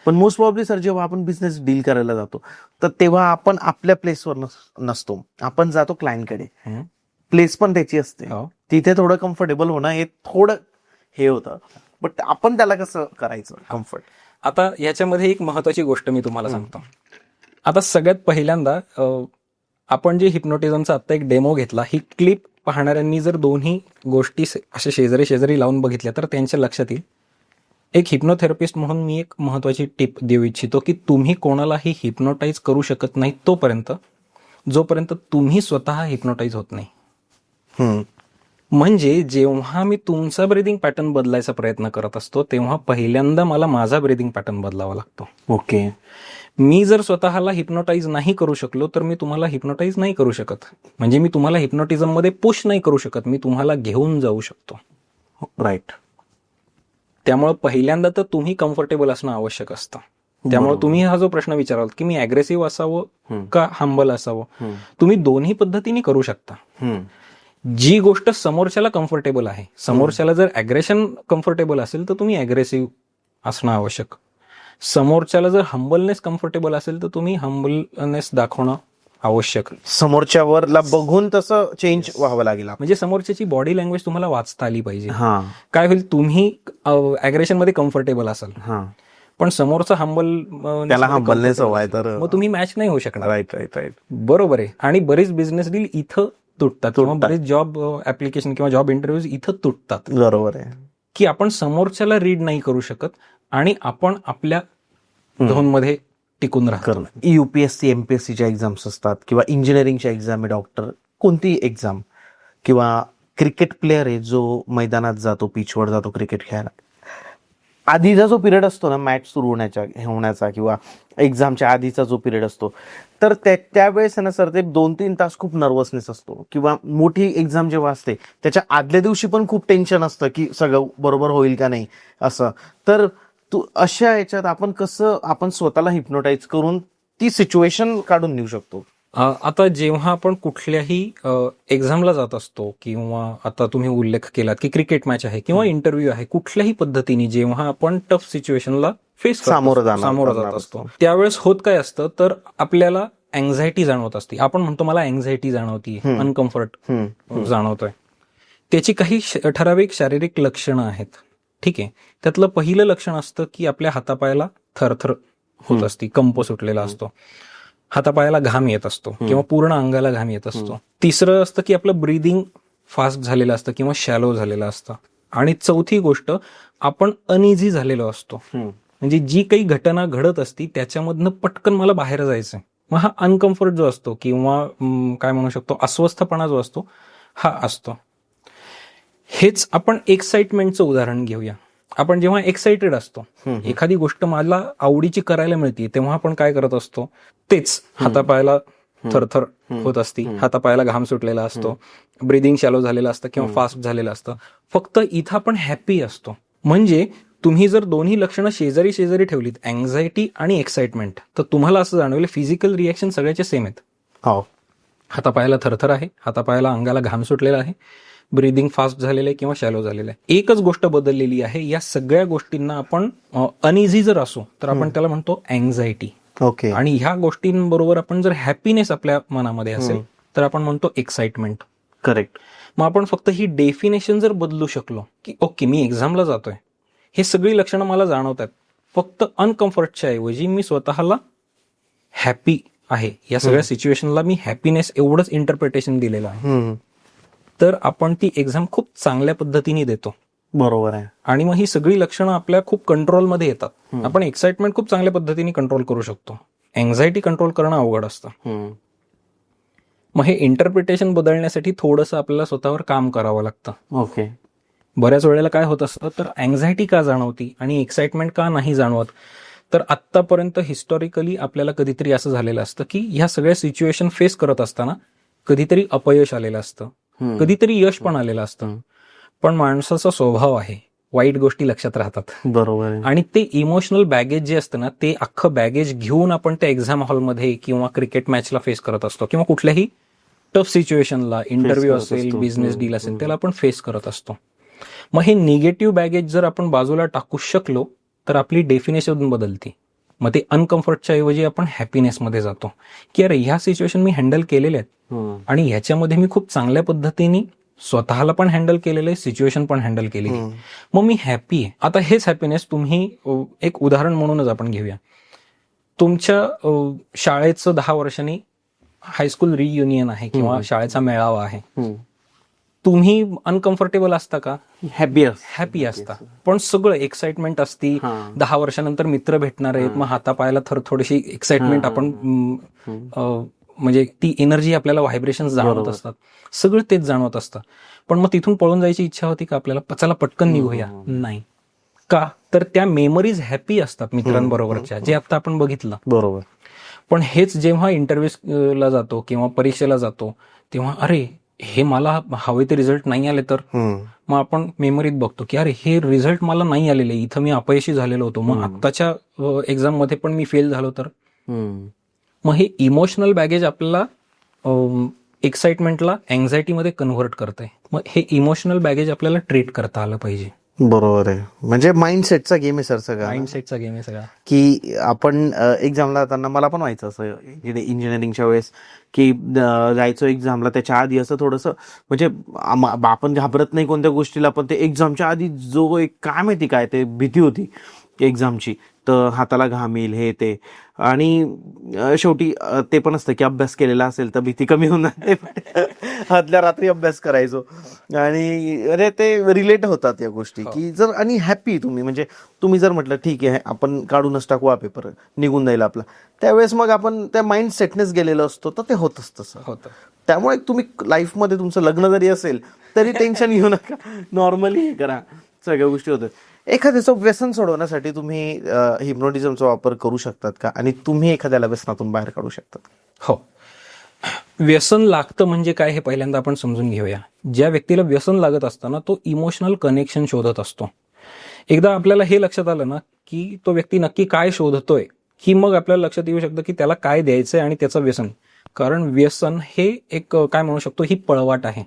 पण मोस्ट प्रॉब्ली सर, जेव्हा आपण बिझनेस डील करायला जातो तर तेव्हा आपण आपल्या प्लेसवर नसतो, आपण जातो क्लायंटकडे. प्लेस पण त्याची असते, तिथे थोडं कम्फर्टेबल होणं हे थोडं हे होतं. बट आपण त्याला कसं करायचं कम्फर्ट? आता याच्यामध्ये एक महत्वाची गोष्ट मी तुम्हाला सांगतो. आता सगळ्यात पहिल्यांदा आपण जे हिप्नोटिझमचा आता एक डेमो घेतला, ही क्लिप पाहणाऱ्यांनी जर दोन्ही गोष्टी अशा शेजारी लावून बघितल्या तर त्यांच्या लक्षात येईल. एक हिप्नोथेरपिस्ट म्हणून मी एक महत्वाची टिप देऊ इच्छितो की तुम्ही कोणालाही हिप्नोटाईज करू शकत नाही तोपर्यंत, जोपर्यंत तुम्ही स्वतः हिप्नोटाईज होत नाही. म्हणजे जेव्हा मी तुमचा ब्रीदिंग पॅटर्न बदलायचा प्रयत्न करत असतो तेव्हा पहिल्यांदा मला माझा ब्रीदिंग पॅटर्न बदलावा लागतो. ओके. मी जर स्वतःला हिप्नोटाईज नाही करू शकलो तर मी तुम्हाला हिप्नोटाईज नाही करू शकत. म्हणजे मी तुम्हाला हिप्नोटिझम मध्ये पुश नाही करू शकत, मी तुम्हाला घेऊन जाऊ शकतो. राईट. त्यामुळे पहिल्यांदा तर तुम्ही कम्फर्टेबल असणं आवश्यक असतं. त्यामुळे तुम्ही हा जो प्रश्न विचाराल की मी अग्रेसिव्ह असावं का हंबल असावं, तुम्ही दोन्ही पद्धतीने करू शकता. जी गोष्ट समोरच्याला कम्फर्टेबल आहे, समोरच्याला जर अग्रेशन कम्फर्टेबल असेल तर तुम्ही अग्रेसिव्ह असणं आवश्यक. समोरच्याला जर हंबलनेस कम्फर्टेबल असेल तर तुम्ही हंबलनेस दाखवणं आवश्यक. समोरच्यावरला बघून तसं चेंज व्हावं लागेल. म्हणजे समोरच्याची बॉडी लँग्वेज तुम्हाला वाचता आली पाहिजे. काय होईल, तुम्ही अग्रेशन मध्ये कम्फर्टेबल असाल पण समोरचा त्याला हंबलनेस हवाय तर मग तुम्ही मॅच नाही होऊ शकणार. राईट. बरोबर आहे. आणि बरेच बिझनेस डील इथं तुटतात किंवा बरेच जॉब ऍप्लिकेशन किंवा जॉब इंटरव्ह्यूज इथं तुटतात. बरोबर आहे की आपण समोरच्याला रीड नाही करू शकत आणि आपण आपल्या झोनमध्ये टिकून राहतो. UPSC MPSCच्या एक्झाम्स असतात किंवा इंजिनिअरिंगच्या एक्झाम आहे, डॉक्टर कोणती एक्झाम, किंवा क्रिकेट प्लेअर आहे जो मैदानात जातो, पिचवर जातो क्रिकेट खेळायला. आधीचा जो पिरियड असतो ना, मॅच सुरू होण्याचा किंवा एक्झामच्या आधीचा जो पिरियड असतो, तर त्यावेळेस ना सर ते 2-3 तास खूप नर्वसनेस असतो, किंवा मोठी एक्झाम जेव्हा असते त्याच्या आदल्या दिवशी पण खूप टेन्शन असतं की सगळं बरोबर होईल का नाही असं. तर अशा याच्यात आपण स्वतःला हिप्नोटाईज करून ती सिच्युएशन काढून नेऊ शकतो. आता जेव्हा आपण कुठल्याही एक्झामला जात असतो, किंवा आता तुम्ही उल्लेख केलात की क्रिकेट मॅच आहे किंवा इंटरव्ह्यू आहे, कुठल्याही पद्धतीने जेव्हा आपण टफ सिच्युएशनला सामोरं जात असतो, त्यावेळेस होत काय असतं, तर आपल्याला अँझायटी जाणवत असते. आपण म्हणतो मला अँझायटी जाणवती, अनकम्फर्ट जाणवतोय. त्याची काही ठराविक शारीरिक लक्षणं आहेत. ठीक आहे. त्यातलं पहिलं लक्षण असतं की आपल्या हातापायाला थरथर होत असते, कंप सुटलेला असतो, हातापायाला घाम येत असतो किंवा पूर्ण अंगाला घाम येत असतो. तिसरं असतं की आपलं ब्रीदिंग फास्ट झालेलं असतं किंवा शॅलो झालेलं असतं. आणि चौथी गोष्ट, आपण अनइझी झालेलो असतो. म्हणजे जी काही घटना घडत असती त्याच्यामधनं पटकन मला बाहेर जायचंय. मग हा अनकम्फर्ट जो असतो किंवा काय म्हणू शकतो, अस्वस्थपणा जो असतो, हा असतो. हेच आपण एक्साइटमेंटचं उदाहरण घेऊया. आपण जेव्हा एक्साइटेड असतो, एखादी गोष्ट मला आवडीची करायला मिळते, तेव्हा आपण काय करत असतो, तेच हातापायाला थरथर होत असती, हातापायाला घाम सुटलेला असतो, ब्रिदिंग शॅलो झालेलं असतं किंवा फास्ट झालेलं असतं. फक्त इथं आपण हॅपी असतो. म्हणजे तुम्ही जर दोन्ही लक्षणं शेजारी शेजारी ठेवलीत, अँझायटी आणि एक्साइटमेंट, तर तुम्हाला असं जाणवेल फिजिकल रिॲक्शन सगळ्याचे सेम आहेत. हातापायाला थरथर आहे, हातापायाला अंगाला घाम सुटलेला आहे, ब्रीदिंग फास्ट झालेलं आहे किंवा शॅलो झालेलं आहे. एकच गोष्ट बदललेली आहे, या सगळ्या गोष्टींना आपण अनइझी जर असो तर आपण त्याला म्हणतो अँझायटी. ओके. आणि ह्या गोष्टींबरोबर आपण जर हॅपीनेस आपल्या मनामध्ये असेल तर आपण म्हणतो एक्साइटमेंट. करेक्ट. मग आपण फक्त ही डेफिनेशन जर बदलू शकलो की ओके मी एक्झामला जातोय, हे सगळी लक्षणं मला जाणवतात, फक्त अनकम्फर्टच्या ऐवजी मी स्वतःला हॅपी आहे, या सगळ्या सिच्युएशनला मी हॅपीनेस एवढंच इंटरप्रिटेशन दिलेलं आहे, तर आपण ती एक्झाम खूप चांगल्या पद्धतीने देतो. बरोबर आहे. आणि मग ही सगळी लक्षणं आपल्या खूप कंट्रोलमध्ये येतात. आपण एक्साइटमेंट खूप चांगल्या पद्धतीने कंट्रोल करू शकतो, अँझायटी कंट्रोल करणं अवघड असतं. मग हे इंटरप्रिटेशन बदलण्यासाठी थोडंसं आपल्याला स्वतःवर काम करावं लागतं. ओके. बऱ्याच वेळेला काय होत असतं, तर अँझायटी का जाणवती आणि एक्साइटमेंट का नाही जाणवत, तर आत्तापर्यंत हिस्टॉरिकली आपल्याला कधीतरी असं झालेलं असतं की ह्या सगळ्या सिच्युएशन फेस करत असताना कधीतरी अपयश आलेलं असतं, कधीतरी यश पण आलेलं असतं. पण माणसाचा स्वभाव आहे, वाईट गोष्टी लक्षात राहतात. बरोबर आहे. आणि ते इमोशनल बॅगेज जे असतं ना, ते अख्खं बॅगेज घेऊन आपण त्या एक्झाम हॉलमध्ये किंवा क्रिकेट मॅचला फेस करत असतो, किंवा कुठल्याही टफ सिच्युएशनला, इंटरव्ह्यू असेल, बिझनेस डील असेल, त्याला आपण फेस करत असतो. मग हे निगेटिव्ह बॅगेज जर आपण बाजूला टाकू शकलो तर आपली डेफिनेशन बदलते. मग ते अनकम्फर्टच्या ऐवजी आपण हॅपीनेसमध्ये जातो की अरे ह्या सिच्युएशन मी हँडल केलेल्या आहेत आणि ह्याच्यामध्ये मी खूप चांगल्या पद्धतीने स्वतःला पण हँडल केलेलं आहे, सिच्युएशन पण हँडल केलेली आहे, मग मी हॅपी आहे. आता हेच हॅपीनेस तुम्ही एक उदाहरण म्हणूनच आपण घेऊया. तुमच्या शाळेचं 10 वर्षांनी हायस्कूल रियुनियन आहे किंवा शाळेचा मेळावा आहे, तुम्ही अनकम्फर्टेबल असता का? हॅपी असता. पण सगळं एक्साइटमेंट असती, 10 वर्षानंतर मित्र भेटणार आहेत, मग हातापायाला थोडीशी एक्साइटमेंट, आपण म्हणजे ती एनर्जी आपल्याला व्हायब्रेशन जाणवत असतात, सगळं तेच जाणवत असतं. पण मग तिथून पळून जायची इच्छा होती का आपल्याला? चला पटकन निघूया, नाही का? तर त्या मेमरीज हॅपी असतात मित्रांबरोबरच्या, जे आता आपण बघितलं. बरोबर. पण हेच जेव्हा इंटरव्ह्यूला जातो किंवा परीक्षेला जातो तेव्हा अरे हे मला हवे ते रिझल्ट नाही आले तर, मग आपण मेमरीत बघतो की अरे हे रिझल्ट मला नाही आलेले, इथं मी अपयशी झालेलो होतो, मग आत्ताच्या एक्झाम मध्ये पण मी फेल झालो तर. मग हे इमोशनल बॅगेज आपल्याला एक्साइटमेंटला अँझायटीमध्ये कन्व्हर्ट करतंय. मग हे इमोशनल बॅगेज आपल्याला ट्रीट करता आलं पाहिजे. बरोबर आहे. म्हणजे माइंडसेटचा गेम आहे सर सगळा. माइंडसेटचा गेम आहे सगळा. की आपण एक्झामला जाताना, मला पण व्हायचं असं इंजिनिअरिंगच्या वेळेस, की जायचो एक्झामला, त्याच्या आधी असं थोडंसं म्हणजे आपण घाबरत नाही कोणत्या गोष्टीला, पण ते एक्झामच्या आधी जो एक काय माहिती काय ते भीती होती एक्झामची, तर हाताला घाम येईल हे ते. आणि शेवटी ते पण असतं की अभ्यास केलेला असेल तर भीती कमी होऊन जाते. आदल्या रात्री अभ्यास करायचो आणि अरे ते रिलेट होतात या गोष्टी की जर, आणि हॅपी तुम्ही, म्हणजे तुम्ही जर म्हटलं ठीक आहे आपण काढूनच टाकू हा पेपर, निघून जाईल आपला, त्यावेळेस मग आपण त्या माइंड सेटनेस गेलेलो असतो, तर ते होतच तसं होतं. त्यामुळे तुम्ही लाईफमध्ये तुमचं लग्न जरी असेल तरी टेन्शन घेऊ नका, नॉर्मली हे करा, सगळ्या गोष्टी होतात. एखाद्याचं व्यसन सोडवण्यासाठी तुम्ही हिप्नोटिझमचा वापर करू शकतात का, आणि तुम्ही एखाद्याला व्यसनातून बाहेर काढू शकतात? हो. व्यसन लागतं म्हणजे काय हे पहिल्यांदा आपण समजून घेऊया. ज्या व्यक्तीला व्यसन लागत असताना तो इमोशनल कनेक्शन शोधत असतो. एकदा आपल्याला हे लक्षात आलं ना की तो व्यक्ती नक्की काय शोधतोय, की मग आपल्याला लक्षात येऊ शकतं की त्याला काय द्यायचंय आणि त्याचं व्यसन. कारण व्यसन हे एक काय म्हणू शकतो, ही पळवाट आहे.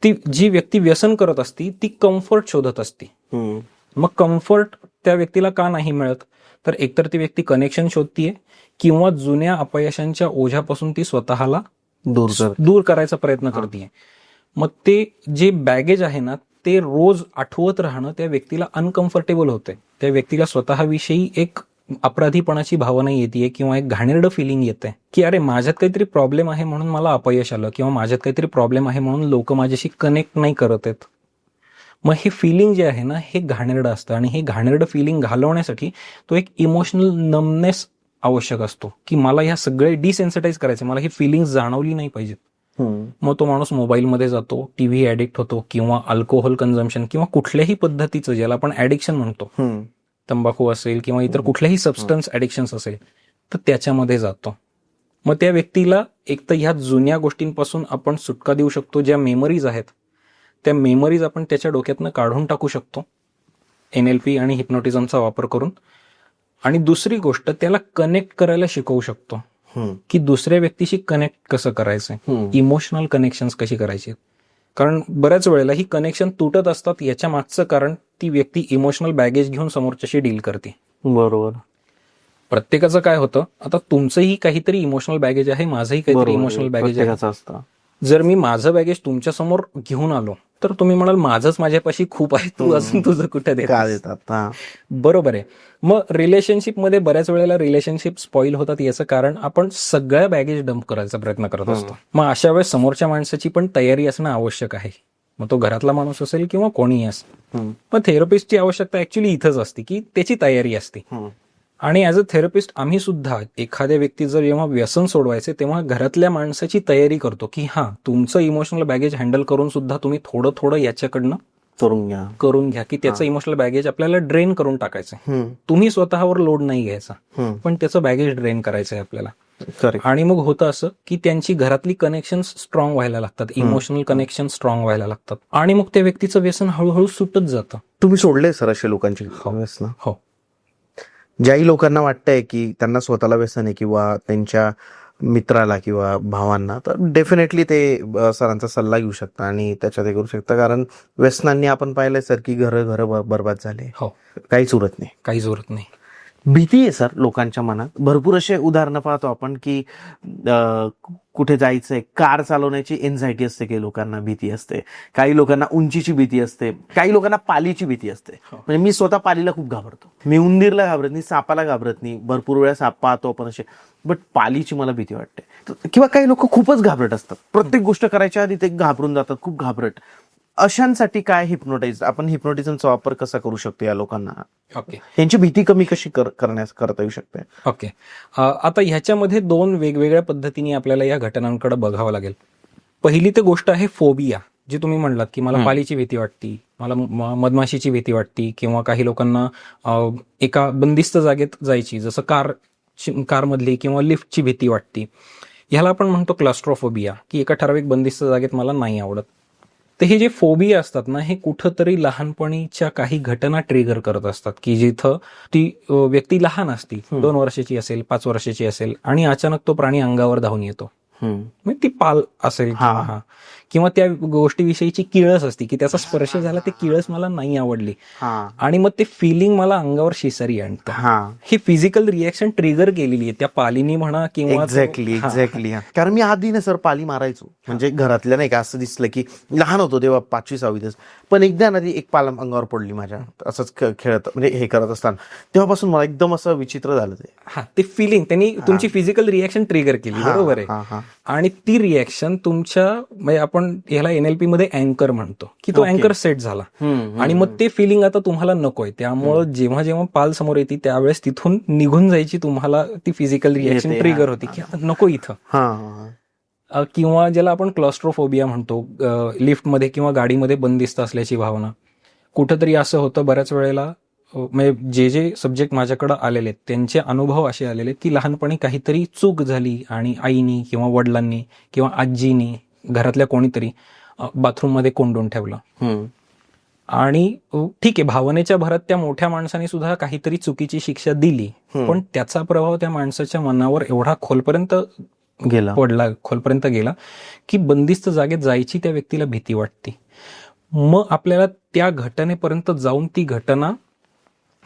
ती जी व्यक्ती व्यसन करत असती ती कम्फर्ट शोधत असती. मग कम्फर्ट त्या व्यक्तीला का नाही मिळत, तर एकतर ती व्यक्ती कनेक्शन शोधतीये किंवा जुन्या अपयशांच्या ओझ्यापासून ती स्वतःला दूर करायचा प्रयत्न करते. मग ते जे बॅगेज आहे ना ते रोज आठवत राहणं त्या व्यक्तीला अनकम्फर्टेबल होते. त्या व्यक्तीला स्वतःविषयी एक अपराधीपणाची भावना येते किंवा एक घाणेरडं फिलिंग येते की अरे माझ्यात काहीतरी प्रॉब्लेम आहे म्हणून मला अपयश आलं, किंवा माझ्यात काहीतरी प्रॉब्लेम आहे म्हणून लोक माझ्याशी कनेक्ट नाही करत आहेत. मग हे फिलिंग जे आहे ना हे घाणेरडं असतं, आणि हे घाणेरडं फिलिंग घालवण्यासाठी तो एक इमोशनल नमनेस आवश्यक असतो की मला ह्या सगळे डिसेन्सिटाईज करायचे, मला ही फिलिंग्स जाणवली नाही पाहिजेत. मग तो माणूस मोबाईलमध्ये जातो, टीव्ही ऍडिक्ट होतो, किंवा अल्कोहोल कन्झम्पशन किंवा कुठल्याही पद्धतीचं ज्याला आपण ऍडिक्शन म्हणतो, तंबाखू असेल किंवा इतर कुठल्याही सबस्टन्स ऍडिक्शन्स असेल तर त्याच्यामध्ये जातो. मग त्या व्यक्तीला एक तर ह्या जुन्या गोष्टींपासून आपण सुटका देऊ शकतो. ज्या मेमरीज आहेत त्या मेमरीज आपण त्याच्या डोक्यातनं काढून टाकू शकतो NLP आणि हिप्नोटिझमचा वापर करून. आणि दुसरी गोष्ट, त्याला कनेक्ट करायला शिकवू शकतो की दुसऱ्या व्यक्तीशी कनेक्ट कसं करायचंय, इमोशनल कनेक्शन्स कशी करायची. कारण बऱ्याच वेळेला ही कनेक्शन तुटत असतात. याच्या मागचं कारण ती व्यक्ती इमोशनल बॅगेज घेऊन समोरच्याशी डील करते. बरोबर. प्रत्येकाचं काय होतं, आता तुमचंही काहीतरी इमोशनल बॅगेज आहे, माझंही काहीतरी इमोशनल बॅगेज आहे. जर मी माझं बॅगेज तुमच्या समोर घेऊन आलो तर तुम्ही म्हणाल माझंच माझ्यापाशी खूप आहे, तू अजून तुझं कुठे देतात. बरोबर आहे. मग रिलेशनशिपमध्ये बऱ्याच वेळेला रिलेशनशिप स्पॉईल होतात. याचं कारण आपण सगळ्या बॅगेज डंप करायचा प्रयत्न करत असतो. मग अशा वेळेस समोरच्या माणसाची पण तयारी असणं आवश्यक आहे. मग तो घरातला माणूस असेल किंवा कोणीही असेल. मग थेरपिस्टची आवश्यकता ऍक्च्युली इथंच असते की त्याची तयारी असते. आणि ऍज अ थेरपिस्ट आम्ही सुद्धा एखाद्या व्यक्तीचं जेव्हा व्यसन सोडवायचे तेव्हा घरातल्या माणसाची तयारी करतो की हा तुमचं इमोशनल बॅगेज हँडल करून सुद्धा तुम्ही थोडं थोडं याच्याकडनं करून घ्या की त्याचं इमोशनल बॅगेज आपल्याला ड्रेन करून टाकायचंय. तुम्ही स्वतःवर लोड नाही घ्यायचा, पण त्याचं बॅगेज ड्रेन करायचंय आपल्याला. आणि मग होतं असं की त्यांची घरातली कनेक्शन स्ट्रॉंग व्हायला लागतात, इमोशनल कनेक्शन स्ट्रॉंग व्हायला लागतात, आणि मग त्या व्यक्तीचं व्यसन हळूहळू सुटत जातं. तुम्ही सोडले सर अशा लोकांची व्यसन? हो. ज्याही लोकांना वाटतंय की त्यांना स्वतःला व्यसन आहे किंवा त्यांच्या मित्राला किंवा भावांना, तर डेफिनेटली ते सरांचा सल्ला घेऊ शकता आणि त्याच्यात हे करू शकता. कारण व्यसनांनी आपण पाहिलंय सर की घर बर्बाद झाले. हो. काहीच उरत नाही. भीती आहे सर लोकांच्या मनात. भरपूर असे उदाहरणं पाहतो आपण की कुठे जायचंय, कार चालवण्याची एन्झायटी असते, काही लोकांना भीती असते, काही लोकांना उंचीची भीती असते, काही लोकांना पालीची भीती असते. म्हणजे मी स्वतः पालीला खूप घाबरतो. मी उंदीरला घाबरत नाही, सापाला घाबरत नाही. भरपूर वेळा साप पाहतो आपण असे, बट पालीची मला भीती वाटते. किंवा काही लोक खूपच घाबरट असतात, प्रत्येक गोष्ट करायच्या आधी ते घाबरून जातात, खूप घाबरट. अशांसाठी काय आपण हिप्नोटिझमचा वापर कसा करू शकतो या लोकांना? ओके. त्यांची भीती कमी कशी करता येऊ शकते? ओके. आता ह्याच्यामध्ये दोन वेगवेगळ्या पद्धतीने आपल्याला या घटनांकडे बघावं लागेल. पहिली तर गोष्ट आहे फोबिया, जी तुम्ही म्हणलात की मला पालीची भीती वाटती, मला मधमाशीची भीती वाटती, किंवा काही लोकांना एका बंदिस्त जागेत जायची, जसं कारमधली किंवा लिफ्टची भीती वाटती. ह्याला आपण म्हणतो क्लस्ट्रोफोबिया, की एका ठराविक बंदिस्त जागेत मला नाही आवडत. तर हे जे फोबिया असतात ना, हे कुठंतरी लहानपणीच्या काही घटना ट्रिगर करत असतात की जिथं ती व्यक्ती लहान असती, 2 वर्षाची असेल, 5 वर्षाची असेल, आणि अचानक तो प्राणी अंगावर धावून येतो. मग ती पाल असेल किंवा त्या गोष्टीविषयीची किळस असते की त्याचा स्पर्श झाला, ते किळस मला नाही आवडली, आणि मग ते फिलिंग मला अंगावर शिसारी आणतं. ही फिजिकल रिएक्शन ट्रिगर केलेली आहे त्या पालीनी म्हणा किंवा एक्झॅक्टली. कारण मी आधी ना सर पाली मारायचो, म्हणजे घरातल्या नाही का, असं दिसलं की लहान होतो तेव्हा 5वी-6वीतच, पण एकदा ना ती एक पाल अंगावर पडली माझ्या, असंच खेळत म्हणजे हे करत असताना, तेव्हापासून मला एकदम असं विचित्र झालं ते. ते फिलिंग त्यांनी तुमची फिजिकल रिएक्शन ट्रिगर केली, बरोबर आहे. आणि ती रिएक्शन तुमच्या, म्हणजे आपण ह्याला NLP मध्ये अँकर म्हणतो, की तो अँकर सेट झाला, आणि मग ते फिलिंग आता तुम्हाला नकोय. त्यामुळं जेव्हा जेव्हा पाल समोर येते त्यावेळेस तिथून निघून जायची तुम्हाला ती फिजिकल रिएक्शन ट्रिगर होती की आता नको इथं. किंवा ज्याला आपण क्लॉस्ट्रोफोबिया म्हणतो, लिफ्टमध्ये किंवा गाडीमध्ये बंदिस्त असल्याची भावना. कुठंतरी असं होतं बऱ्याच वेळेला म्हणजे जे सब्जेक्ट माझ्याकडे आलेले आहेत त्यांचे अनुभव असे आलेले की लहानपणी काहीतरी चूक झाली आणि आईनी किंवा वडिलांनी किंवा आजीनी घरातल्या कोणीतरी बाथरूममध्ये कोंडून ठेवलं आणि ठीक आहे भावनेच्या भरात त्या मोठ्या माणसाने सुद्धा काहीतरी चुकीची शिक्षा दिली पण त्याचा प्रभाव त्या माणसाच्या मनावर एवढा खोलपर्यंत गेला की बंदिस्त जागेत जायची त्या व्यक्तीला भीती वाटते. मग आपल्याला त्या घटनेपर्यंत जाऊन ती घटना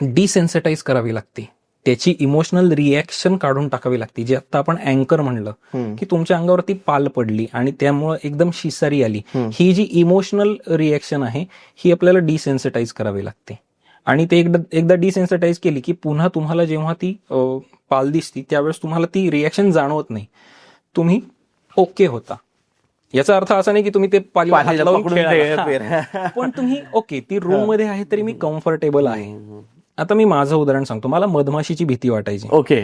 डिसेन्सिटाईज करावी लागते, त्याची इमोशनल रिॲक्शन काढून टाकावी लागते. जे आता आपण अँकर म्हणलं की तुमच्या अंगावरती पाल पडली आणि त्यामुळं एकदम शिसारी आली, ही जी इमोशनल रिॲक्शन आहे ही आपल्याला डिसेन्सिटाईज करावी लागते. आणि ते एकदा डिसेन्सिटाईज केली की पुन्हा तुम्हाला जेव्हा ती पाल दिसती त्यावेळेस तुम्हाला ती रिॲक्शन जाणवत नाही, तुम्ही ओके होता. याचा अर्थ असा नाही की तुम्ही ते पालीला लावून खेळा, पण तुम्ही ओके ती रूम मध्ये आहे तरी मी कम्फर्टेबल आहे. आता मी माझं उदाहरण सांगतो. मला मधमाशीची भीती वाटायची. ओके.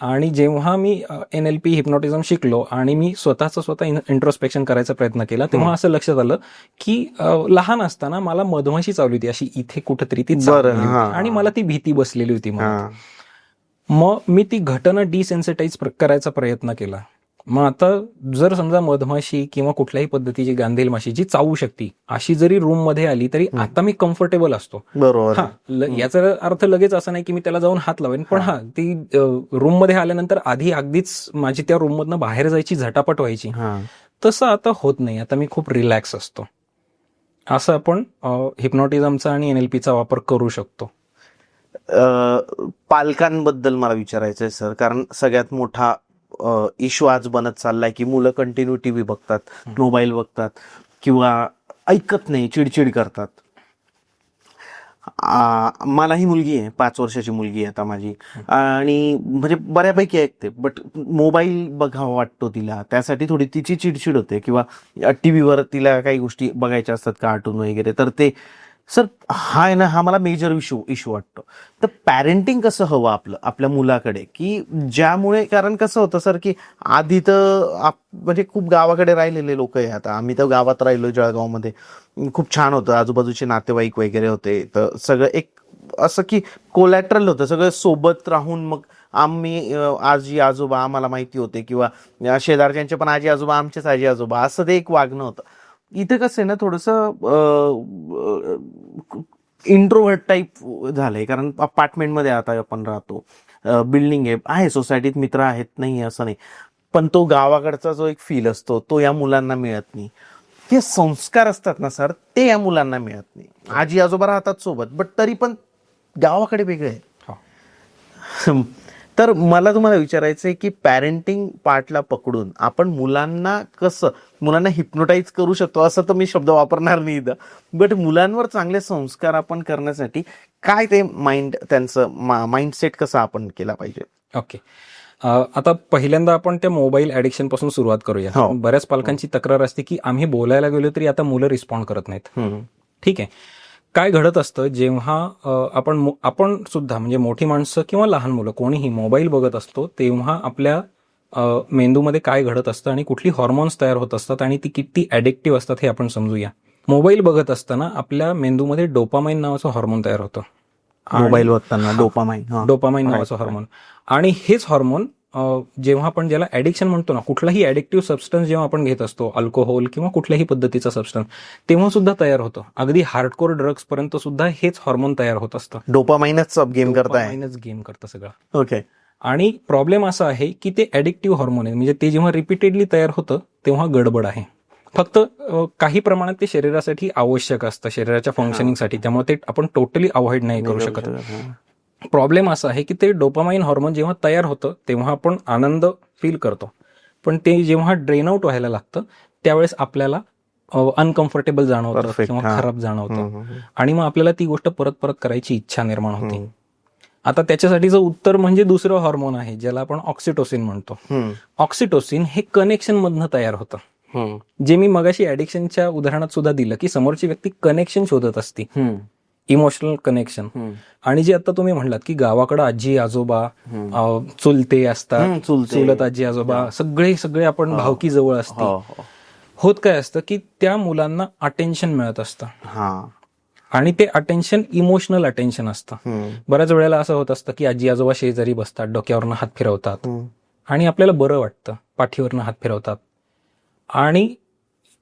आणि जेव्हा मी NLP हिप्नॉटिझम शिकलो आणि मी स्वतः इंट्रोस्पेक्शन करायचा प्रयत्न केला तेव्हा असं लक्षात आलं की लहान असताना मला मधमाशी चावली होती अशी इथे कुठेतरी ती आणि मला ती भीती बसलेली होती. मग मी ती घटना डिसेन्सिटाईज करायचा प्रयत्न केला. मग आता जर समजा मधमाशी किंवा कुठल्याही पद्धतीची गांधेल माशी जी चावू शकते अशी जरी रूम मध्ये आली तरी आता मी कम्फर्टेबल असतो. बरोबर. याचा अर्थ लगेच असा नाही की मी त्याला जाऊन हात लावेन, पण ती रूम मध्ये आल्यानंतर आधी अगदीच माझी त्या रूम मधनं बाहेर जायची झटापट व्हायची, तसं आता होत नाही. आता मी खूप रिलॅक्स असतो. असं आपण हिप्नॉटिझमचा आणि NLPचा वापर करू शकतो. पालकांबद्दल मला विचारायचंय सर, कारण सगळ्यात मोठा इश्यू आज बनत चाललाय की मुलं कंटिन्यू टीव्ही बघतात, मोबाईल बघतात किंवा ऐकत नाही, चिडचिड करतात. मलाही मुलगी आहे, 5 वर्षाची मुलगी आहे आता माझी, आणि म्हणजे बऱ्यापैकी ऐकते, बट मोबाईल बघावा वाटतो तिला, त्यासाठी थोडी तिची चिडचिड होते. किंवा टीव्हीवर तिला काही गोष्टी बघायच्या असतात, कार्टून वगैरे, तर ते सर हा आहे ना, हा मला मेजर इश्यू वाटतो. तर पॅरेंटिंग कसं हवं आपल्या मुलाकडे, की ज्यामुळे, कारण कसं होतं सर की आधी तर म्हणजे खूप गावाकडे राहिलेले लोक आहे. आता आम्ही तर गावात राहिलो, जळगावमध्ये, खूप छान होतं, आजूबाजूचे नातेवाईक वगैरे होते, तर सगळं एक असं की कोलॅटरल होतं, सगळं सोबत राहून. मग आम्ही आजी आजोबा आम्हाला माहिती होते, किंवा शेजारच्यांचे पण आजी आजोबा आमचेच आजी आजोबा, असं ते एक वागणं होतं. इथे कसं आहे ना, थोडंसं इंट्रोव्हर्ट टाईप झालंय, कारण अपार्टमेंटमध्ये आता आपण राहतो, बिल्डिंग आहे, सोसायटीत मित्र आहेत, नाही असं नाही, पण तो गावाकडचा जो एक फील असतो तो या मुलांना मिळत नाही. ते संस्कार असतात ना सर, ते या मुलांना मिळत नाही. आजी आजोबा राहतात सोबत, बट तरी पण गावाकडे वेगळे आहे. तर मला तुम्हाला विचारायचं आहे की पॅरेंटिंग पार्टला पकडून आपण मुलांना हिप्नोटाईज करू शकतो, असं तर मी शब्द वापरणार नाही इथं, बट मुलांवर चांगले संस्कार आपण करण्यासाठी काय ते त्यांचं माइंडसेट कसं आपण केला पाहिजे? ओके. आता पहिल्यांदा आपण त्या मोबाईल ऍडिक्शन पासून सुरुवात करूया. बऱ्याच पालकांची तक्रार असते की आम्ही बोलायला गेलो तरी आता मुलं रिस्पॉन्ड करत नाहीत. ठीक आहे. काय घडत असतं, जेव्हा आपण सुद्धा म्हणजे मोठी माणसं किंवा लहान मुलं कोणीही मोबाईल बघत असतो तेव्हा आपल्या मेंदूमध्ये काय घडत असतं आणि कुठली हॉर्मोन्स तयार होत असतात आणि ती किती ऍडिक्टिव्ह असतात हे आपण समजूया. मोबाईल बघत असताना आपल्या मेंदूमध्ये डोपामाइन नावाचं हॉर्मोन तयार होतं. मोबाईल बघताना डोपामाइन नावाचं हॉर्मोन. आणि हेच हॉर्मोन जेव्हा आपण ज्याला ऍडिक्शन म्हणतो ना, कुठलाही ऍडिक्टिव्ह सबस्टन्स जेव्हा आपण घेत असतो, अल्कोहोल किंवा कुठल्याही पद्धतीचा सबस्टन्स, तेव्हा सुद्धा तयार होतं. अगदी हार्डकोर ड्रग्स पर्यंत सुद्धा हेच हॉर्मोन तयार होत असतं. डोपामाइनच गेम करतं सगळं. ओके. आणि प्रॉब्लेम असा आहे की ते ऍडिक्टिव्ह हॉर्मोन आहे, म्हणजे ते जेव्हा रिपीटेडली तयार होतं तेव्हा गडबड आहे. फक्त काही प्रमाणात ते शरीरासाठी आवश्यक असतं, शरीराच्या फंक्शनिंगसाठी, त्यामुळे ते आपण टोटली अवॉइड नाही करू शकत. प्रॉब्लेम असा आहे की ते डोपामाइन हॉर्मोन जेव्हा तयार होतं तेव्हा आपण आनंद फील करतो, पण ते जेव्हा ड्रेन आउट व्हायला लागतं त्यावेळेस आपल्याला अनकम्फर्टेबल जाणवतं किंवा खराब जाणवतं आणि मग आपल्याला ती गोष्ट परत परत करायची इच्छा निर्माण होते. आता त्याच्यासाठीचं उत्तर म्हणजे दुसरं हॉर्मोन आहे ज्याला आपण ऑक्सिटोसिन म्हणतो. ऑक्सिटोसिन हे कनेक्शन मधनं तयार होतं, जे मी मगाशी ऍडिक्शनच्या उदाहरणात सुद्धा दिलं की समोरची व्यक्ती कनेक्शन शोधत असते, इमोशनल कनेक्शन. आणि जे आता तुम्ही म्हणलात की गावाकडे आजी आजोबा, चुलते असतात, चुलत आजी आजोबा, सगळे आपण भावकी जवळ असते. होत काय असतं की त्या मुलांना अटेन्शन मिळत असतं आणि ते अटेन्शन इमोशनल अटेन्शन असतं. बऱ्याच वेळेला असं होत असतं की आजी आजोबा शेजारी बसतात, डोक्यावरनं हात फिरवतात आणि आपल्याला बरं वाटतं, पाठीवरनं हात फिरवतात. आणि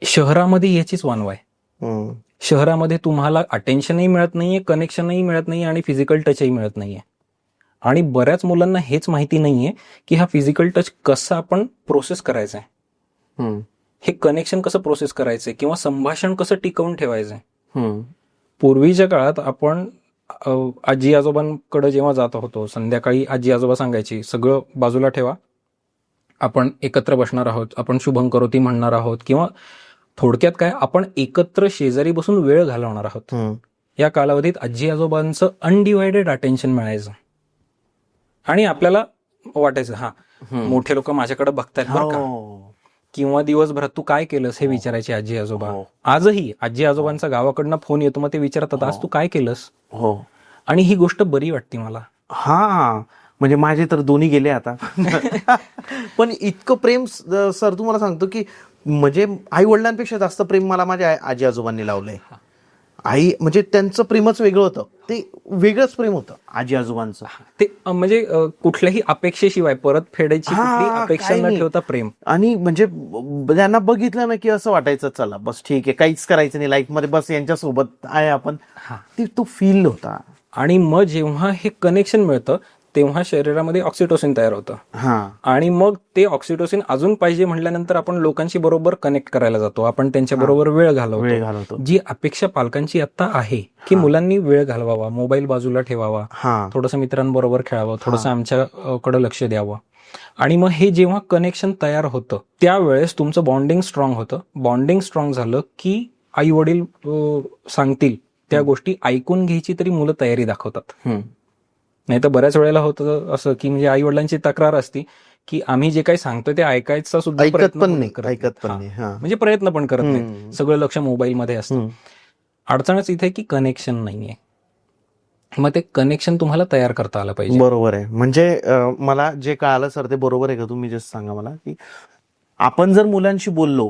शहरामध्ये याचीच वानवा आहे. शहरामध्ये तुम्हाला अटेन्शनही मिळत नाहीये, कनेक्शनही मिळत नाहीये आणि फिजिकल टचही मिळत नाहीये. आणि बऱ्याच मुलांना हेच माहिती नाहीये की हा फिजिकल टच कसा आपण प्रोसेस करायचा आहे, हे कनेक्शन कसं प्रोसेस करायचंय किंवा संभाषण कसं टिकवून ठेवायचंय. पूर्वीच्या काळात आपण आजी आजोबांकडे जेव्हा जात होतो, संध्याकाळी आजी आजोबा सांगायची सगळं बाजूला ठेवा, आपण एकत्र बसणार आहोत, आपण शुभं करोती म्हणणार आहोत, किंवा थोडक्यात काय, आपण एकत्र शेजारी बसून वेळ घालवणार आहोत. या कालावधीत आजी आजोबांचं अनडिवायडेड अटेन्शन मिळायचं आणि आपल्याला वाटायचं हा मोठे लोक माझ्याकडे बघतायत बरं का. किंवा दिवसभरात तू काय केलंस हे विचारायचे आजी आजोबा. आजही आजी आजोबांचा गावाकडनं फोन येतो, मग ते विचारतात आज तू काय केलंस. आणि ही गोष्ट बरी वाटते मला. म्हणजे माझे तर दोन्ही गेले आता. पण इतकं प्रेम सर तुम्हाला सांगतो की म्हणजे आई वडिलांपेक्षा जास्त प्रेम मला माझ्या आजी आजोबांनी लावलंय. आई म्हणजे त्यांचं प्रेमच वेगळं होतं, ते वेगळंच प्रेम होतं आजी आजोबांचं. ते म्हणजे कुठल्याही अपेक्षेशिवाय परत फेडायची कुठली अपेक्षा न ठेवता प्रेम. आणि म्हणजे त्यांना बघितलं ना की असं वाटायचं चला बस ठीक आहे, काहीच करायचं नाही लाईफ मध्ये, बस यांच्यासोबत आहे आपण. तो फील होता. आणि मग जेव्हा हे कनेक्शन मिळतं तेव्हा शरीरामध्ये ऑक्सिटोसिन तयार होतं. आणि मग ते ऑक्सिटोसिन अजून पाहिजे म्हटल्यानंतर आपण लोकांशी बरोबर कनेक्ट करायला जातो, आपण त्यांच्या बरोबर वेळ घालवतो. जी अपेक्षा पालकांची आता आहे की मुलांनी वेळ घालवावा, मोबाईल बाजूला ठेवावा, थोडंसं मित्रांबरोबर खेळावं, थोडंसं आमच्याकडे लक्ष द्यावं. आणि मग हे जेव्हा कनेक्शन तयार होतं त्यावेळेस तुमचं बॉन्डिंग स्ट्रॉंग होतं. बॉन्डिंग स्ट्रॉंग झालं की आई वडील सांगतील त्या गोष्टी ऐकून घ्यायची तरी मुलं तयारी दाखवतात. नाही तर बऱ्याच वेळेला होतं असं की म्हणजे आई वडिलांची तक्रार असती की आम्ही जे काही सांगतोय ते ऐकायचा सुद्धा प्रयत्न नाही, म्हणजे प्रयत्न पण करत नाही, सगळं लक्ष मोबाईलमध्ये असतं. अडचणच इथे की कनेक्शन नाहीये. मग ते कनेक्शन तुम्हाला तयार करता आलं पाहिजे. बरोबर आहे. म्हणजे मला जे कळालं सर ते बरोबर आहे का, तुम्ही जस्ट सांगा मला की आपण जर मुलांशी बोललो,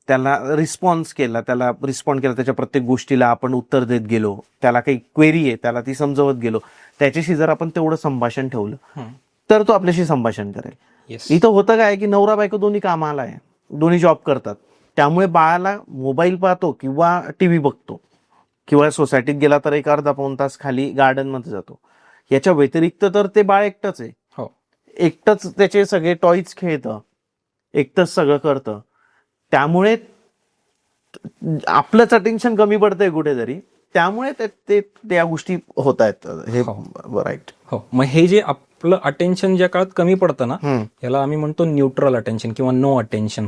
त्याला रिस्पॉन्स केला, त्याच्या प्रत्येक गोष्टीला आपण उत्तर देत गेलो, त्याला काही क्वेरी आहे त्याला ती समजवत गेलो, त्याच्याशी जर आपण तेवढं संभाषण ठेवलं तर तो आपल्याशी संभाषण करेल. इथं होतं काय की नवरा बायको दोन्ही कामाला आहे, दोन्ही जॉब करतात, त्यामुळे बाळाला मोबाईल पाहतो किंवा टीव्ही बघतो किंवा सोसायटीत गेला तर एक अर्धा पाऊण तास खाली गार्डन मध्ये जातो. याच्या व्यतिरिक्त तर ते बाळ एकटंच आहे, एकटंच त्याचे सगळे टॉईज खेळतं, एकटंच सगळं करतं. त्यामुळे आपलंच अटेन्शन कमी पडतंय कुठेतरी, त्यामुळे ते त्या गोष्टी होत आहेत. हे राईट. हो, मग हे जे आपलं अटेन्शन ज्या काळात कमी पडतं ना, याला आम्ही म्हणतो न्यूट्रल अटेन्शन किंवा नो अटेन्शन.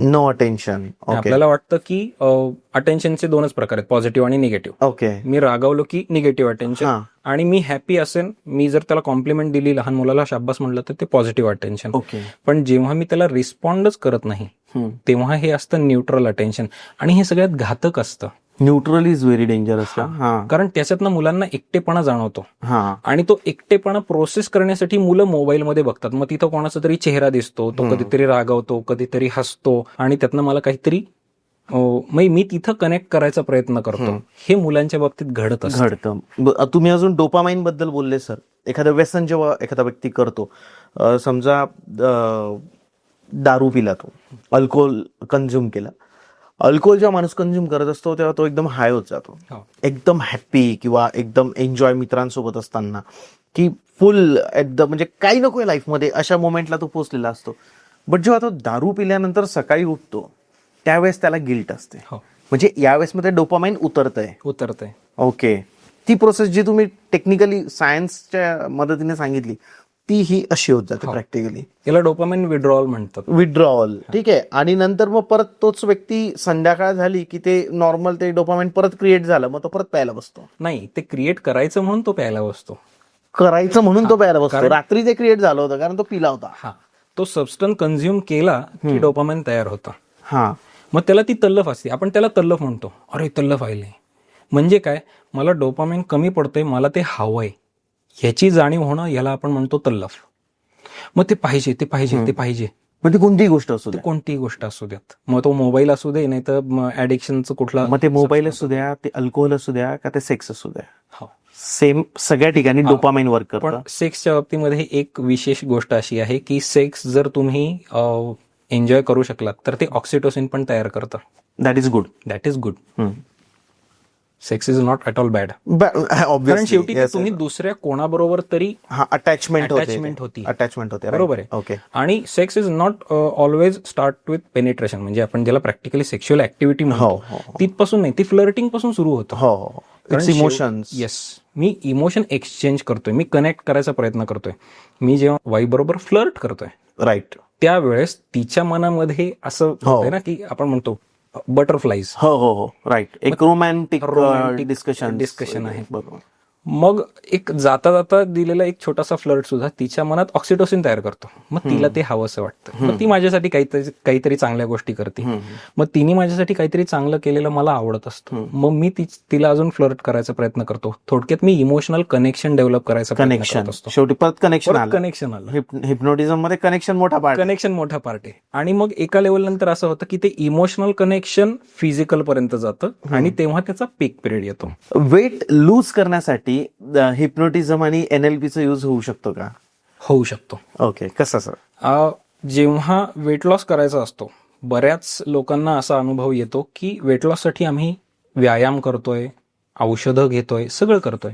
आपल्याला वाटतं की अटेन्शनचे दोनच प्रकार आहेत, पॉझिटिव्ह आणि निगेटिव्ह. ओके. मी रागावलो की निगेटिव्ह अटेन्शन, आणि मी हॅपी असेन, मी जर त्याला कॉम्प्लिमेंट दिली, लहान मुलाला शाबास म्हणलं तर ते पॉझिटिव्ह अटेन्शन. पण जेव्हा मी त्याला रिस्पॉन्डच करत नाही तेव्हा हे असतं न्यूट्रल अटेन्शन. आणि हे सगळ्यात घातक असतं. Neutral is very dangerous. कारण त्याच्यातनं मुलांना एकटेपणा जाणवतो आणि तो एकटेपणा प्रोसेस करण्यासाठी मुलं मोबाईलमध्ये बघतात. मग तिथं कोणाचा तरी चेहरा दिसतो, तो कधीतरी रागवतो, कधीतरी हसतो आणि त्यातनं मला काहीतरी मी तिथं कनेक्ट करायचा प्रयत्न करतो. हे मुलांच्या बाबतीत घडतं. तुम्ही अजून डोपामाइन बद्दल बोलले सर. एखादं व्यसन जेव्हा एखादा व्यक्ती करतो, समजा दारू पिला, तो अल्कोहोल कंझ्युम केला, अल्कोहोल जेव्हा माणूस कंझ्युम करत असतो तेव्हा तो एकदम हाय होत जातो, एकदम हॅप्पी किंवा एकदम एन्जॉय मित्रांसोबत असताना, की फुल एकदम म्हणजे काही नको लाईफमध्ये अशा मोमेंटला तो पोहोचलेला असतो. बट जेव्हा तो दारू पिल्यानंतर सकाळी उठतो त्यावेळेस त्याला गिल्ट असते. म्हणजे यावेळेस मध्ये डोपामाइन उतरतंय. ओके. ती प्रोसेस जी तुम्ही टेक्निकली सायन्सच्या मदतीने सांगितली ती ही अशी होत जाते प्रॅक्टिकली. याला डोपामाइन विड्रॉल म्हणतात. विड्रॉल, ठीक आहे. आणि नंतर मग परत तोच व्यक्ती संध्याकाळ झाली की ते नॉर्मल ते डोपामाइन परत क्रिएट झालं, मग तो परत प्यायला बसतो. नाही, ते क्रिएट करायचं म्हणून तो प्यायला बसतो. रात्री ते क्रिएट झालं होतं कारण तो पिला होता. तो सबस्टन्स कंझ्युम केला की डोपामाइन तयार होतं. मग त्याला ती तल्लफ असते, आपण त्याला तल्लफ म्हणतो. अरे तल्लफ आहे म्हणजे काय, मला डोपामाइन कमी पडतंय, मला ते हवंय, ह्याची जाणीव होणं, याला आपण म्हणतो तल्लफ. मग ते पाहिजे. म्हणजे कोणतीही गोष्ट असू ते द्या. कोणतीही गोष्ट असू द्यात, मग तो मोबाईल असू दे, नाही तर ऍडिक्शनचं कुठला. मग ते मोबाईल असू द्या, ते अल्कोहोल असू द्या, का ते सेक्स असू द्या, हो. सेम सगळ्या ठिकाणी डोपामाइन वर्क पण करतं. सेक्सच्या बाबतीमध्ये एक विशेष गोष्ट अशी आहे की सेक्स जर तुम्ही एन्जॉय करू शकलात तर ते ऑक्सिटोसिन पण तयार करतं. That is good. That is good. Sex is not at all bad. कारण ऑब्विसली शेवटी ते तुम्ही दुसऱ्या कोणाबरोबर तरी अटॅचमेंट होती. अटॅचमेंट होते. बरोबर आहे. ओके. आणि sex is not always start with penetration, म्हणजे आपण ज्याला प्रॅक्टिकली सेक्शुअल ऍक्टिव्हिटी म्हणतो तिथपासून नाही, ती फ्लर्टिंग पासून सुरू होतं. हो. इमोशन्स. येस, मी इमोशन एक्सचेंज करतोय, मी कनेक्ट करायचा प्रयत्न करतोय. मी जेव्हा वाईफ बरोबर फ्लर्ट करतोय राईट, त्यावेळेस तिच्या मनामध्ये असं होतंय ना की आपण म्हणतो बटरफ्लाईज. हो राईट. एक रोमॅन्टिक डिस्कशन आहे. बरोबर. मग एक जाता जाता दिलेला एक छोटासा फ्लर्ट सुद्धा तिच्या मनात ऑक्सिटोसिन तयार करतो. मग तिला ते हवंसं वाटतं, मग ती माझ्यासाठी काहीतरी चांगल्या गोष्टी करते. मग तिने माझ्यासाठी काहीतरी चांगलं केलेलं मला आवडत असतं, मग मी तिला अजून फ्लर्ट करायचा प्रयत्न करतो. थोडक्यात मी इमोशनल कनेक्शन डेव्हलप करायचा कनेक्शन. शेवटी परत कनेक्शन आलं. हिप्नोटिझम मध्ये कनेक्शन मोठा पार्ट आहे. आणि मग एका लेवल नंतर असं होतं की ते इमोशनल कनेक्शन फिजिकल पर्यंत जातं आणि तेव्हा त्याचा पीक पिरियड येतो. वेट लूज करण्यासाठी हिप्नोटिझम आणि एनएलपीचा यूज होऊ शकतो का? होऊ शकतो. ओके. कसं सर? जेव्हा वेट लॉस करायचा असतो, बऱ्याच लोकांना असा अनुभव येतो की वेट लॉससाठी आम्ही व्यायाम करतोय, औषधं घेतोय, सगळं करतोय,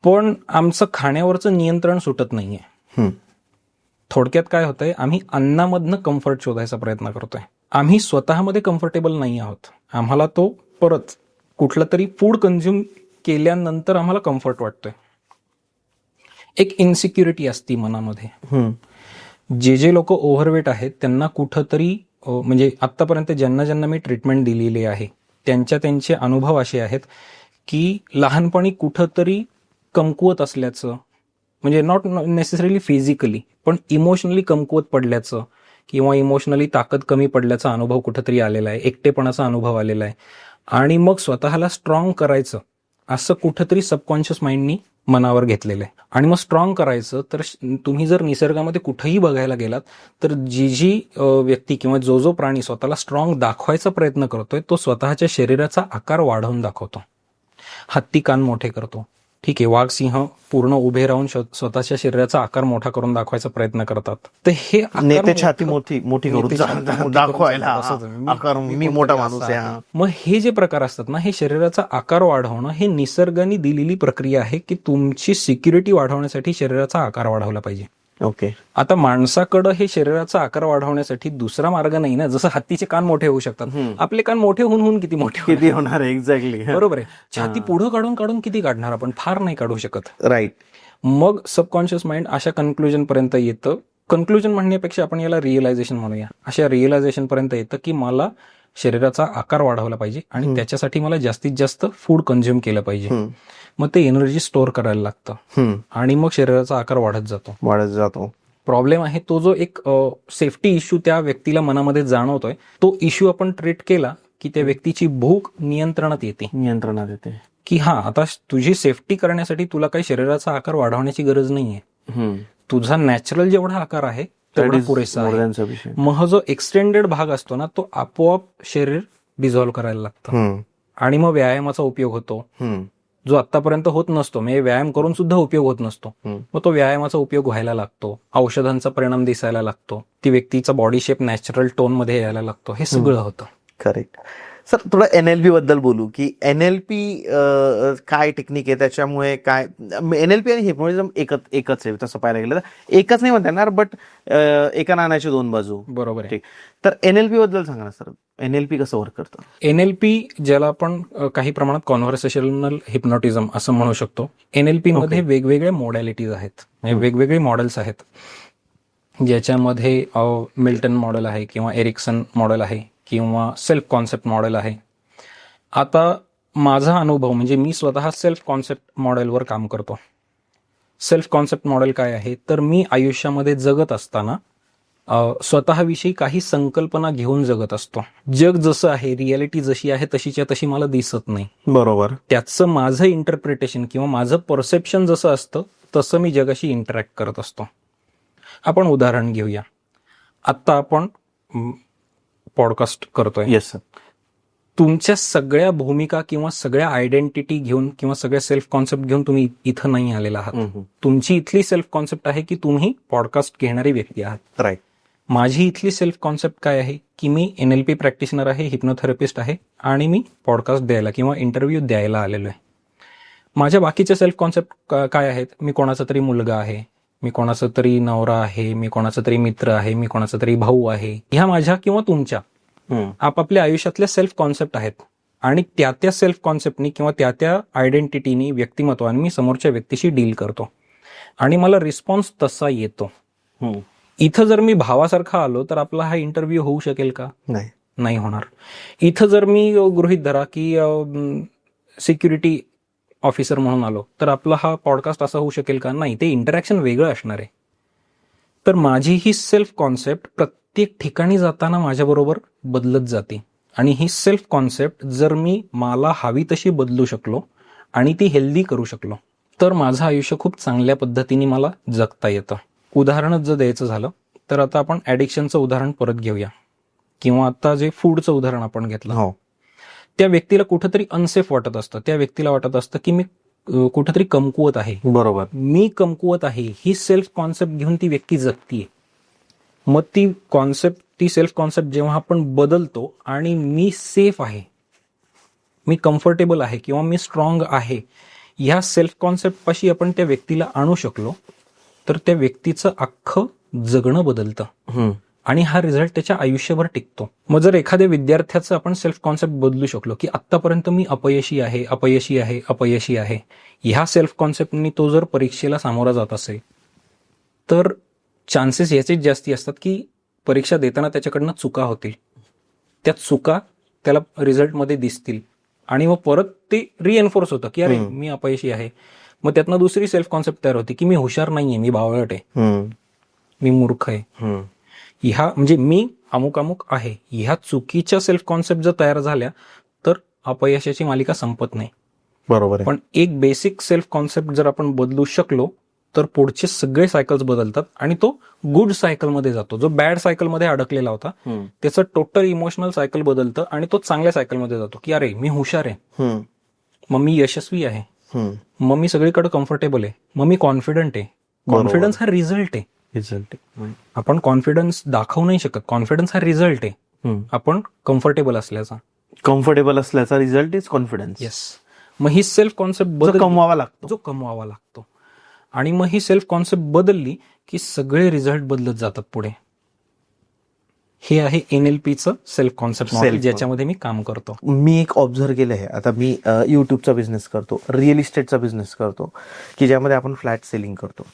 पण आमचं खाण्यावरचं नियंत्रण सुटत नाहीये. थोडक्यात काय होतंय, आम्ही अन्नामधनं कम्फर्ट शोधायचा प्रयत्न करतोय. आम्ही स्वतःमध्ये कम्फर्टेबल नाही आहोत. आम्हाला तो परत कुठलं तरी फूड कन्झ्युम केल्यानंतर आम्हाला कम्फर्ट वाटतोय. एक इन्सिक्युरिटी असती मनामध्ये. जे लोक ओव्हरवेट आहेत त्यांना कुठंतरी, म्हणजे आतापर्यंत ज्यांना मी ट्रीटमेंट दिलेली आहे त्यांचे अनुभव असे आहेत की लहानपणी कुठंतरी कमकुवत असल्याचं, म्हणजे नॉट नेसेसरीली फिजिकली पण इमोशनली कमकुवत पडल्याचं किंवा इमोशनली ताकद कमी पडल्याचा अनुभव कुठंतरी आलेला आहे, एकटेपणाचा अनुभव आलेला आहे. आणि मग स्वतःला स्ट्रॉंग करायचं असं कुठंतरी सबकॉन्शियस माइंडनी मनावर घेतलेलं आहे. आणि मग स्ट्रॉंग करायचं तर तुम्ही जर निसर्गामध्ये कुठेही बघायला गेलात तर जी व्यक्ती किंवा जो प्राणी स्वतःला स्ट्रॉंग दाखवायचा प्रयत्न करतोय तो स्वतःच्या शरीराचा आकार वाढवून दाखवतो. हत्ती कान मोठे करतो, ठीक आहे, वाघ सिंह पूर्ण उभे राहून स्वतःच्या शरीराचा आकार मोठा करून दाखवायचा प्रयत्न करतात. तर हे नेते छाती मोठी करून दाखवायला आकार, मी मोठा माणूस आहे. मग हे जे प्रकार असतात ना, हे शरीराचा आकार वाढवणं हे निसर्गाने दिलेली प्रक्रिया आहे की तुमची सिक्युरिटी वाढवण्यासाठी शरीराचा आकार वाढवला पाहिजे. ओके. आता माणसाकडं हे शरीराचा आकार वाढवण्यासाठी दुसरा मार्ग नाही ना. जसं हत्तीचे कान मोठे होऊ शकतात, आपले कान मोठे होऊन किती मोठे होणार आहे. एक्झॅक्टली, बरोबर आहे. छाती पुढं काढून किती काढणार आपण, फार नाही काढू शकत. राईट. मग सबकॉन्शियस माइंड अशा कन्क्लुजन पर्यंत येतं. कन्क्लुजन म्हणण्यापेक्षा आपण याला रिअलायझेशन म्हणूया. अशा रिअलायझेशन पर्यंत येतं की मला शरीराचा आकार वाढवला पाहिजे आणि त्याच्यासाठी मला जास्तीत जास्त फूड कन्झ्युम केलं पाहिजे. मग ते एनर्जी स्टोअर करायला लागतं आणि मग शरीराचा आकार वाढत जातो. प्रॉब्लेम आहे तो जो एक सेफ्टी इश्यू त्या व्यक्तीला मनामध्ये जाणवतोय, तो इश्यू आपण ट्रीट केला की त्या व्यक्तीची भूक नियंत्रणात येते की हा, आता तुझी सेफ्टी करण्यासाठी तुला काही शरीराचा आकार वाढवण्याची गरज नाहीये. तुझा नॅचरल जेवढा आकार आहे तेवढा पुरेसा आहे. मग जो एक्सटेंडेड भाग असतो ना, तो आपोआप शरीर डिझॉल्व्ह करायला लागतं आणि मग व्यायामाचा उपयोग होतो जो आतापर्यंत होत नसतो. म्हणजे व्यायाम करून सुद्धा उपयोग होत नसतो, मग तो व्यायामाचा उपयोग व्हायला लागतो. औषधांचा परिणाम दिसायला लागतो, ती व्यक्तीचा बॉडी शेप नॅचरल टोन मध्ये यायला लागतो. हे सगळं होतं. करेक्ट. सर, थोडं एनएलपी बद्दल बोलू की एनएलपी काय टेक्निक आहे, त्याच्यामुळे काय. एनएलपी आणि हिप्नोटिझम एकच आहे तसं पाहायला गेलं तर. एकच नाही म्हणता येणार, बट एका नाण्याची दोन बाजू. बरोबर आहे. तर एनएलपी बद्दल सांगा ना सर, एनएलपी कसं वर्क करतं? एनएलपी ज्याला आपण काही प्रमाणात कॉन्व्हर्सेशनल हिप्नोटिझम असं म्हणू शकतो. एनएलपी मध्ये वेगवेगळे मॉडॅलिटीज आहेत, वेगवेगळे मॉडेल्स आहेत, ज्याच्यामध्ये मिल्टन मॉडेल आहे किंवा एरिक्सन मॉडेल आहे किंवा सेल्फ कॉन्सेप्ट मॉडेल आहे. आता माझा अनुभव म्हणजे मी स्वतः सेल्फ कॉन्सेप्ट मॉडेलवर काम करतो. सेल्फ कॉन्सेप्ट मॉडेल काय आहे, तर मी आयुष्यामध्ये जगत असताना स्वतःविषयी काही संकल्पना घेऊन जगत असतो. जग जसं आहे, रियालिटी जशी आहे तशीच्या तशी मला दिसत नाही. बरोबर. त्याचं माझं इंटरप्रिटेशन किंवा माझं परसेप्शन जसं असतं तसं मी जगाशी इंटरॅक्ट करत असतो. आपण उदाहरण घेऊया. आत्ता आपण पॉडकास्ट करतोय. Yes sir. तुमच्या सगळ्या भूमिका किंवा सगळ्या आयडेंटिटी घेऊन किंवा सगळ्या सेल्फ कॉन्सेप्ट घेऊन तुम्ही इथं नाही आलेला आहात. तुमची इथली सेल्फ कॉन्सेप्ट आहे की तुम्ही पॉडकास्ट घेणारी व्यक्ती आहात. राईट. माझी इथली सेल्फ कॉन्सेप्ट काय आहे की मी NLP प्रॅक्टिशनर आहे, हिप्नोथेरपिस्ट आहे आणि मी पॉडकास्ट द्यायला किंवा इंटरव्ह्यू द्यायला आलेलो आहे. माझ्या बाकीच्या सेल्फ कॉन्सेप्ट काय आहेत? मी कोणाचा तरी मुलगा आहे, मी कोणाचा तरी नवरा आहे, मी कोणाचा तरी मित्र आहे, मी कोणाचा तरी भाऊ आहे. ह्या माझ्या किंवा तुमच्या आपापल्या आयुष्यातल्या सेल्फ कॉन्सेप्ट आहेत आणि त्या सेल्फ कॉन्सेप्टनी किंवा त्या आयडेंटिटीनी, व्यक्तिमत्वाने मी समोरच्या व्यक्तीशी डील करतो आणि मला रिस्पॉन्स तसा येतो. इथं जर मी भावासारखा आलो तर आपला हा इंटरव्ह्यू होऊ शकेल का? नाही होणार. इथं जर मी गृहीत धरा की सिक्युरिटी ऑफिसर म्हणून आलो तर आपला हा पॉडकास्ट असा होऊ शकेल का? नाही. ते इंटरॅक्शन वेगळं असणार आहे. तर माझी ही सेल्फ कॉन्सेप्ट प्रत्येक ठिकाणी जाताना माझ्याबरोबर बदलत जाते आणि ही सेल्फ कॉन्सेप्ट जर मी मला हवी तशी बदलू शकलो आणि ती हेल्दी करू शकलो तर माझं आयुष्य खूप चांगल्या पद्धतीने मला जगता येतं. उदाहरणच जर द्यायचं झालं तर आता आपण ॲडिक्शनचं उदाहरण परत घेऊया किंवा आता जे फूडचं उदाहरण आपण घेतलं. त्या व्यक्तीला कुठंतरी अनसेफ वाटत असतं, त्या व्यक्तीला वाटत असतं की मी कुठंतरी कमकुवत आहे. बरोबर. मी कमकुवत आहे ही सेल्फ कॉन्सेप्ट घेऊन ती व्यक्ती जगतीये. मग ती सेल्फ कॉन्सेप्ट जेव्हा आपण बदलतो आणि मी सेफ आहे, मी कम्फर्टेबल आहे किंवा मी स्ट्रॉंग आहे, ह्या सेल्फ कॉन्सेप्ट पाशी आपण त्या व्यक्तीला आणू शकलो तर त्या व्यक्तीचं अख्खं जगणं बदलतं आणि हा रिझल्ट त्याच्या आयुष्यभर टिकतो. मग जर एखाद्या विद्यार्थ्याचं आपण सेल्फ कॉन्सेप्ट बदलू शकलो की आत्तापर्यंत मी अपयशी आहे, अपयशी आहे, अपयशी आहे, ह्या सेल्फ कॉन्सेप्टनी तो जर परीक्षेला सामोरा जात असेल तर चान्सेस याचेच जास्ती असतात की परीक्षा देताना त्याच्याकडनं चुका होतील, त्या चुका त्याला रिझल्टमध्ये दिसतील आणि मग परत ते रिएन्फोर्स होतं की अरे मी अपयशी आहे. मग त्यातनं दुसरी सेल्फ कॉन्सेप्ट तयार होती की मी हुशार नाहीये, मी बावळट आहे, मी मूर्ख आहे. ह्या म्हणजे मी अमुक अमुक आहे, ह्या चुकीच्या सेल्फ कॉन्सेप्ट जर तयार झाल्या तर अपयशाची मालिका संपत नाही. बरोबर. पण एक बेसिक सेल्फ कॉन्सेप्ट जर आपण बदलू शकलो तर पुढचे सगळे सायकल्स बदलतात आणि तो गुड सायकलमध्ये जातो. जो बॅड सायकलमध्ये अडकलेला होता त्याचं टोटल इमोशनल सायकल बदलतं आणि तो चांगल्या सायकलमध्ये जातो की अरे मी हुशार आहे, मग मी यशस्वी आहे, मग मी सगळीकडे कम्फर्टेबल आहे, मग मी कॉन्फिडंट आहे. कॉन्फिडन्स हा रिझल्ट आहे. आपण कॉन्फिडन्स दाखवू नाही शकत. कॉन्फिडन्स हा रिझल्ट आहे आपण कम्फर्टेबल असल्याचा. Result is confidence. येस. मग ही सेल्फ कॉन्सेप्ट कमवावा लागतो, जो कमवावा लागतो आणि मग ही सेल्फ कॉन्सेप्ट बदलली की सगळे रिझल्ट बदलत जातात पुढे. हे आहे NLPचं सेल्फ कॉन्सेप्ट मॉडेल ज्याच्यामध्ये मी काम करतो. मी एक ऑब्झर्व केलं आहे. आता मी युट्यूबचा बिझनेस करतो, रिअल इस्टेटचा बिझनेस करतो की ज्यामध्ये आपण फ्लॅट सेलिंग करतो.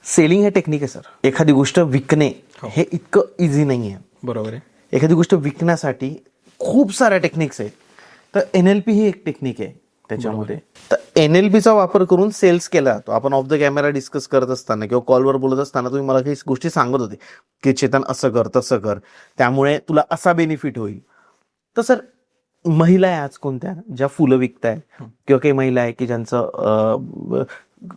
सेलिंग हे टेक्निक आहे सर. एखादी गोष्ट विकणे हे इतकं इझी नाही आहे. बरोबर आहे. एखादी गोष्ट विकण्यासाठी खूप साऱ्या टेक्निक्स आहेत. तर NLP ही एक टेक्निक आहे त्याच्यामध्ये. तर NLPचा वापर करून सेल्स केला जातो. आपण ऑफ द कॅमेरा डिस्कस करत असताना किंवा कॉलवर बोलत असताना तुम्ही मला काही गोष्टी सांगत होते की चेतन असं कर, तसं कर, त्यामुळे तुला असा बेनिफिट होईल. तर सर महिला आहे आज कोणत्या ज्या फुलं विकताय किंवा काही महिला आहे की ज्यांचं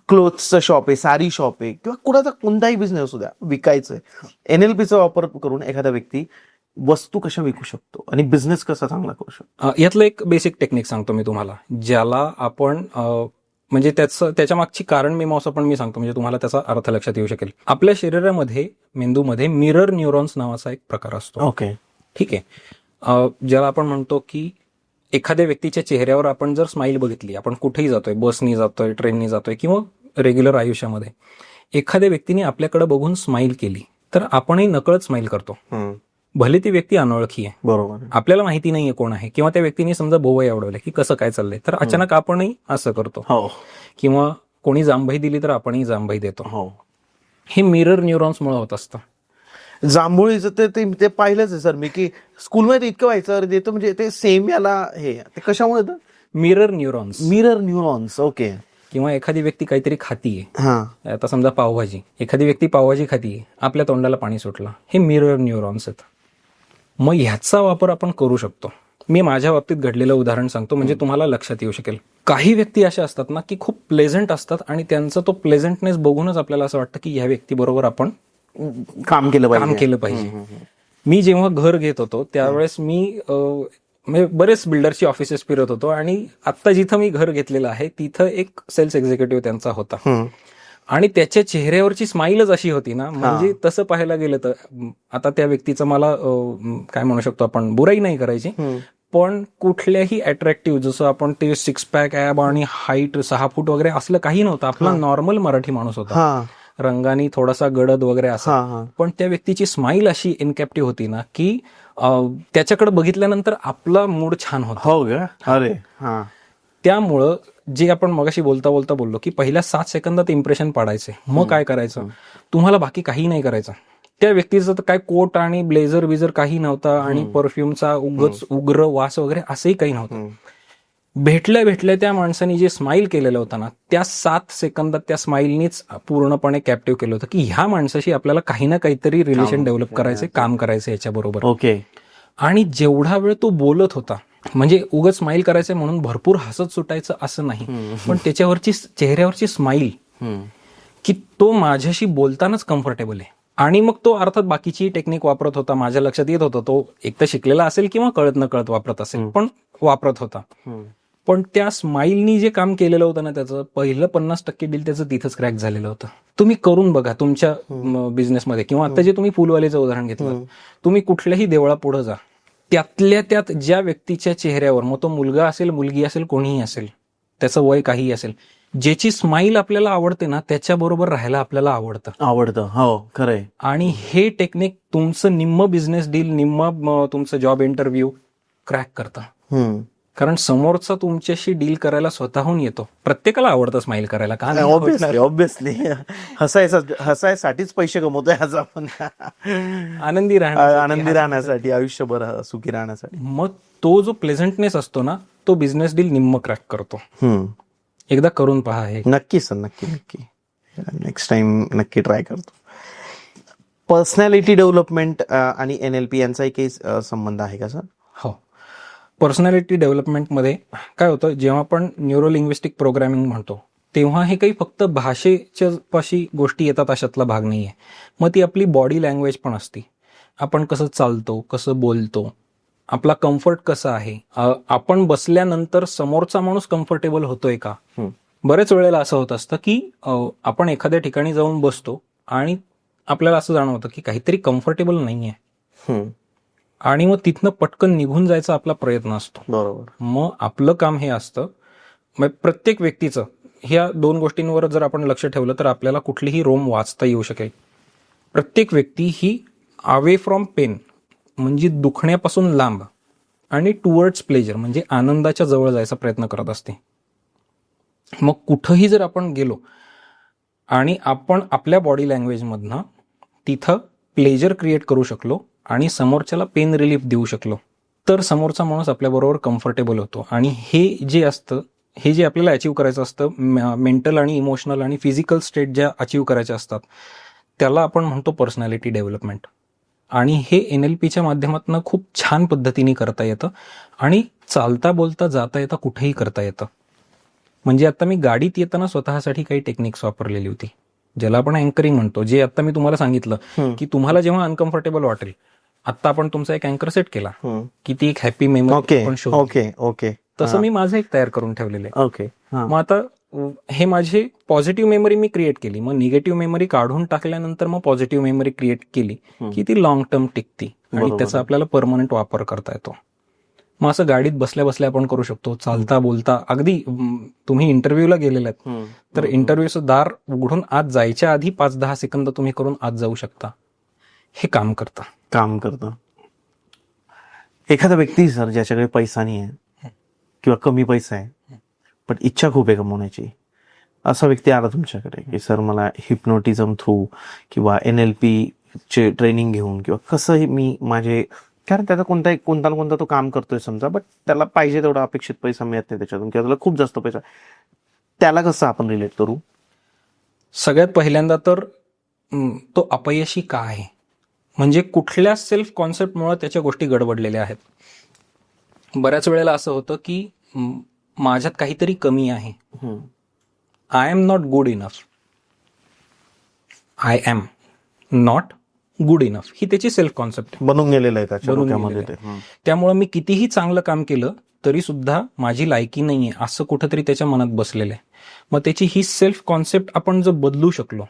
क्लोथचं शॉप आहे, साडी शॉप आहे किंवा कुणाचा कोणताही बिझनेस असू द्या, विकायचं आहे. NLPचा वापर करून एखादा व्यक्ती वस्तू कशा विकू शकतो आणि बिझनेस कसा चांगला करू शकतो. यातलं एक बेसिक टेक्निक सांगतो मी तुम्हाला, ज्याला आपण म्हणजे त्याच्या मागची कारण मीमांसा पण मी सांगतो म्हणजे तुम्हाला त्याचा अर्थ लक्षात येऊ शकेल. आपल्या शरीरामध्ये, मेंदूमध्ये मिरर न्यूरॉन्स नावाचा एक प्रकार असतो. ओके. ठीक आहे. ज्याला आपण म्हणतो की एखाद्या व्यक्तीच्या चेहऱ्यावर आपण जर स्माईल बघितली, आपण कुठेही जातोय, बसनी जातोय, ट्रेननी जातोय किंवा रेग्युलर आयुष्यामध्ये एखाद्या व्यक्तीने आपल्याकडे बघून स्माईल केली तर आपणही नकळत स्माईल करतो. भले ती व्यक्ती अनोळखी आहे, बरोबर, आपल्याला माहिती नाहीये कोण आहे किंवा त्या व्यक्तीने समजा भोवई आवडवले की कसं काय चाललंय तर अचानक आपणही असं करतो. किंवा कोणी जांभई दिली तर आपणही जांभई देतो. हे मिरर न्यूरॉन्समुळे होत असतं. जांभुळीचं ते पाहिलंच आहे सर मी की स्कूलमध्ये इतकं व्हायचं देतो म्हणजे ते सेम याला हे ते कशामुळे येतं? Mirror neurons. ओके. किंवा एखादी व्यक्ती काहीतरी खातीये, आता समजा पावभाजी, एखादी व्यक्ती पावभाजी खातीये, आपल्या तोंडाला पाणी सुटलं, हे मिरर न्यूरॉन्स आहेत. मग ह्याचा वापर आपण करू शकतो. मी माझ्या बाबतीत घडलेलं उदाहरण सांगतो म्हणजे तुम्हाला लक्षात येऊ शकेल. काही व्यक्ती अशा असतात ना की खूप प्लेझंट असतात आणि त्यांचा तो प्लेझंटनेस बघूनच आपल्याला असं वाटतं की ह्या व्यक्तीबरोबर आपण काम केलं काम केलं पाहिजे. मी जेव्हा घर घेत होतो त्यावेळेस मी म्हणजे बरेच बिल्डरची ऑफिसेस फिरत होतो आणि आता जिथं मी घर घेतलेलं आहे तिथं एक सेल्स एक्झिक्युटिव्ह त्यांचा होता आणि त्याच्या चेहऱ्यावरची स्माईलच अशी होती ना, म्हणजे तसं पाहायला गेलं तर आता त्या व्यक्तीचं मला काय म्हणू शकतो आपण, बुराई नाही करायची, पण कुठल्याही अट्रॅक्टिव्ह जसं आपण ते 6 पॅक ॲब आणि हाईट 6 फूट वगैरे असलं काही नव्हतं. आपला नॉर्मल मराठी माणूस होता, रंगानी थोडासा गडद वगैरे असा, पण त्या व्यक्तीची स्माईल अशी इनकॅप्टिव्ह होती ना की त्याच्याकडे बघितल्यानंतर आपला मूड छान होता. हो का? अरे त्यामुळं जे आपण मगाशी बोलता बोलता बोललो की पहिल्या 7 सेकंदात इम्प्रेशन पाडायचे, मग काय करायचं, तुम्हाला बाकी काही नाही करायचं. त्या व्यक्तीचं तर काय कोट आणि ब्लेझर बिझर काही नव्हता आणि परफ्यूमचा उगच उग्र वास वगैरे असंही काही नव्हतं. भेटल्या त्या माणसाने जे स्माईल केलेलं होतं ना, त्या 7 सेकंदात त्या स्माईलनीच पूर्णपणे कॅप्टिव्ह केलं होतं की ह्या माणसाशी आपल्याला काही ना काहीतरी रिलेशन डेव्हलप करायचे, काम करायचं याच्याबरोबर. ओके. आणि जेवढा वेळ तो बोलत होता, म्हणजे उगाच स्माईल करायचं म्हणून भरपूर हसत सुटायचं असं नाही, पण त्याच्यावरची चेहऱ्यावरची स्माईल की तो माझ्याशी बोलतानाच कम्फर्टेबल आहे. आणि मग तो अर्थात बाकीची टेक्निक वापरत होता, माझ्या लक्षात येत होतं तो एक तर शिकलेला असेल किंवा कळत न कळत वापरत असेल, पण वापरत होता. पण त्या स्माईलनी जे काम केलेलं होतं ना, त्याचं पहिलं 50% डील त्याचं तिथंच क्रॅक झालेलं होतं. तुम्ही करून बघा तुमच्या बिझनेसमध्ये, किंवा आता जे तुम्ही फुलवालेचं उदाहरण घेतलं, तुम्ही कुठल्याही देवळापुढे जा, त्यातल्या त्यात ज्या व्यक्तीच्या चेहऱ्यावर, मग तो मुलगा असेल, मुलगी असेल, कोणीही असेल, त्याचं वय काहीही असेल, ज्याची स्माईल आपल्याला आवडते ना त्याच्याबरोबर राहायला आपल्याला आवडतं. हो, खरंय. आणि हे टेक्निक तुमचं निम्म बिझनेस डील, निम्म तुमचं जॉब इंटरव्ह्यू क्रॅक करतं. कारण समोरचा तुमच्याशी डील करायला स्वतःहून येतो. प्रत्येकाला आवडतं स्माईल करायला, का नाही? ऑब्विसली हसायसाठीच पैसे कमवतोय आज आपण, आनंदी राहण्यासाठी, आयुष्यभर सुखी राहण्यासाठी. मग तो जो प्लेझंटनेस असतो ना, तो बिझनेस डील निम्म क्रॅक करतो. एकदा करून पहा हे. नक्की सर, नक्की. नेक्स्ट टाइम नक्की ट्राय करतो. पर्सनॅलिटी डेव्हलपमेंट आणि NLP यांचाही काही संबंध आहे का सर? हो. पर्सनॅलिटी डेव्हलपमेंटमध्ये काय होतं, जेव्हा आपण न्यूरो लिंग्विस्टिक प्रोग्रामिंग म्हणतो तेव्हा हे काही फक्त भाषेच्या पाशी गोष्टी येतात अशातला भाग नाहीये. मग ती आपली बॉडी लँग्वेज पण असते. आपण कसं चालतो, कसं बोलतो, आपला कम्फर्ट कसा आहे, आपण बसल्यानंतर समोरचा माणूस कम्फर्टेबल होतोय का. बरेच वेळेला असं होत असतं की आपण एखाद्या ठिकाणी जाऊन बसतो आणि आपल्याला असं जाणवतं की काहीतरी कम्फर्टेबल नाहीये, आणि मग तिथनं पटकन निघून जायचा आपला प्रयत्न असतो. बरोबर. मग आपलं काम हे असतं, मग प्रत्येक व्यक्तीचं ह्या 2 गोष्टींवर जर आपण लक्ष ठेवलं तर आपल्याला कुठलीही रोम वाचता येऊ शकेल. प्रत्येक व्यक्ती ही अवे फ्रॉम पेन म्हणजे दुखण्यापासून लांब आणि टुवर्ड्स प्लेजर म्हणजे आनंदाच्या जवळ जायचा प्रयत्न करत असते. मग कुठंही जर आपण गेलो आणि आपण आपल्या बॉडी लँग्वेजमधनं तिथं प्लेजर क्रिएट करू शकलो आणि समोरच्याला पेन रिलीफ देऊ शकलो, तर समोरचा माणूस आपल्याबरोबर कम्फर्टेबल होतो. आणि हे जे असतं, हे जे आपल्याला अचीव्ह करायचं असतं, मेंटल आणि इमोशनल आणि फिजिकल स्टेट ज्या अचीव्ह करायच्या असतात, त्याला आपण म्हणतो पर्सनॅलिटी डेव्हलपमेंट. आणि हे NLPच्या माध्यमातून खूप छान पद्धतीने करता येतं आणि चालता बोलता जाता येता कुठेही करता येतं. म्हणजे आता मी गाडीत येताना स्वतःसाठी काही टेक्निक्स वापरलेली होती, ज्याला आपण अँकरिंग म्हणतो. जे आता मी तुम्हाला सांगितलं की तुम्हाला जेव्हा अनकम्फर्टेबल वाटेल, आता आपण तुमचा एक अँकर सेट केला की ती एक हॅपी मेमरी आपण शोधली. ओके. तसं मी माझं एक तयार करून ठेवलेलं आहे. ओके. मग आता हे माझे पॉझिटिव्ह मेमरी मी क्रिएट केली, मग निगेटिव्ह मेमरी काढून टाकल्यानंतर मग पॉझिटिव्ह मेमरी क्रिएट केली की ती लॉंग टर्म टिकती आणि त्याचा आपल्याला परमनंट वापर करता येतो. मग असं गाडीत बसल्या बसल्या आपण करू शकतो, चालता बोलता. अगदी तुम्ही इंटरव्ह्यूला गेलेले आहेत तर इंटरव्ह्यूचं दार उघडून आत जायच्या आधी 5-10 सेकंद तुम्ही करून आत जाऊ शकता. हे काम करतं. एखादा व्यक्ती सर ज्याच्याकडे पैसा नाही आहे किंवा कमी पैसा आहे पण इच्छा खूप आहे कमवण्याची, असा व्यक्ती आला तुमच्याकडे की सर मला हिप्नोटिझम थ्रू किंवा NLP चे ट्रेनिंग घेऊन किंवा कसंही मी माझे, कारण त्याचा कोणता तो काम करतोय समजा, बट त्याला पाहिजे तेवढा अपेक्षित पैसा मिळत नाही त्याच्यातून किंवा त्याला खूप जास्त पैसा, त्याला कसं आपण रिलेट करू? सगळ्यात पहिल्यांदा तर तो अपयशी का आहे, म्हणजे कुठल्या सेल्फ कॉन्सेप्टमुळे त्याच्या गोष्टी गडबडलेल्या आहेत. बऱ्याच वेळेला असं होतं की माझ्यात काहीतरी कमी आहे. I am not good enough, I am. Not good enough, ही त्याची सेल्फ कॉन्सेप्ट बनून गेलेलं आहे त्याच्या बनून डोक्यामध्ये गेलेलं ते. त्यामुळे मी कितीही चांगलं काम केलं तरी सुद्धा माझी लायकी नाहीये असं कुठंतरी त्याच्या मनात बसलेलं आहे. मग त्याची ही सेल्फ कॉन्सेप्ट आपण जर बदलू शकलो,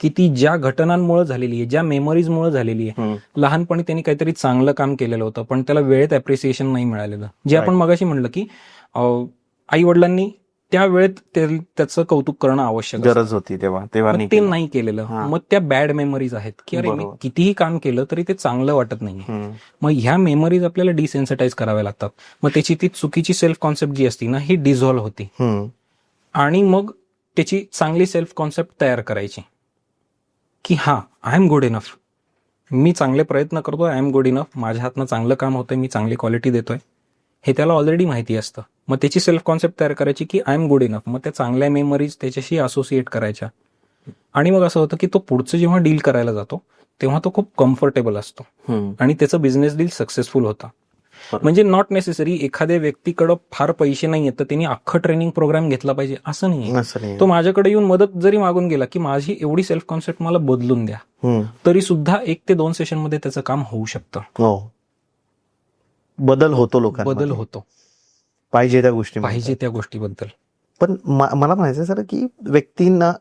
की ती ज्या घटनांमुळे झालेली आहे, ज्या मेमरीजमुळे झालेली आहे, लहानपणी त्यांनी काहीतरी चांगलं काम केलेलं होतं पण त्याला वेळेत अप्रिसिएशन नाही मिळालेलं, जे आपण मगाशी म्हणलं की आई वडिलांनी त्या वेळेत त्याचं कौतुक करणं आवश्यक असतं. गरज होती तेव्हा मग ते नाही केलेलं, मग त्या बॅड मेमरीज आहेत की अरे मी कितीही काम केलं तरी ते चांगलं वाटत नाही. मग ह्या मेमरीज आपल्याला डिसेन्सिटाईज कराव्या लागतात. मग त्याची ती चुकीची सेल्फ कॉन्सेप्ट जी असती ना ही डिझॉल्व्ह होती आणि मग त्याची चांगली सेल्फ कॉन्सेप्ट तयार करायची की हा आय एम गुड इनफ, मी चांगले प्रयत्न करतोय, आय एम गुड इनफ, माझ्या हातनं चांगलं काम होतंय, मी चांगली क्वालिटी देतोय, हे त्याला ऑलरेडी माहिती असतं. मग त्याची सेल्फ कॉन्सेप्ट तयार करायची की आय एम गुड इनफ. मग त्या चांगल्या मेमरीज त्याच्याशी असोसिएट करायच्या आणि मग असं होतं की तो पुढचं जेव्हा डील करायला जातो तेव्हा तो खूप कम्फर्टेबल असतो आणि त्याचं बिझनेस डील सक्सेसफुल होतं. म्हणजे नॉट नेसेसरी एखाद्या व्यक्तीकडे फार पैसे नाही आहेत तर त्यांनी अख्खं ट्रेनिंग प्रोग्राम घेतला पाहिजे असं नाही. तो माझ्याकडे येऊन मदत जरी मागून गेला की माझी एवढी सेल्फ कॉन्सेप्ट मला बदलून द्या, तरी सुद्धा 1 ते 2 सेशन मध्ये त्याचं काम होऊ शकतं. बदल होतो लोकांना, बदल होतो पाहिजे त्या गोष्टी पाहिजे त्या गोष्टीबद्दल. पण मला म्हणायचं सर की व्यक्तींना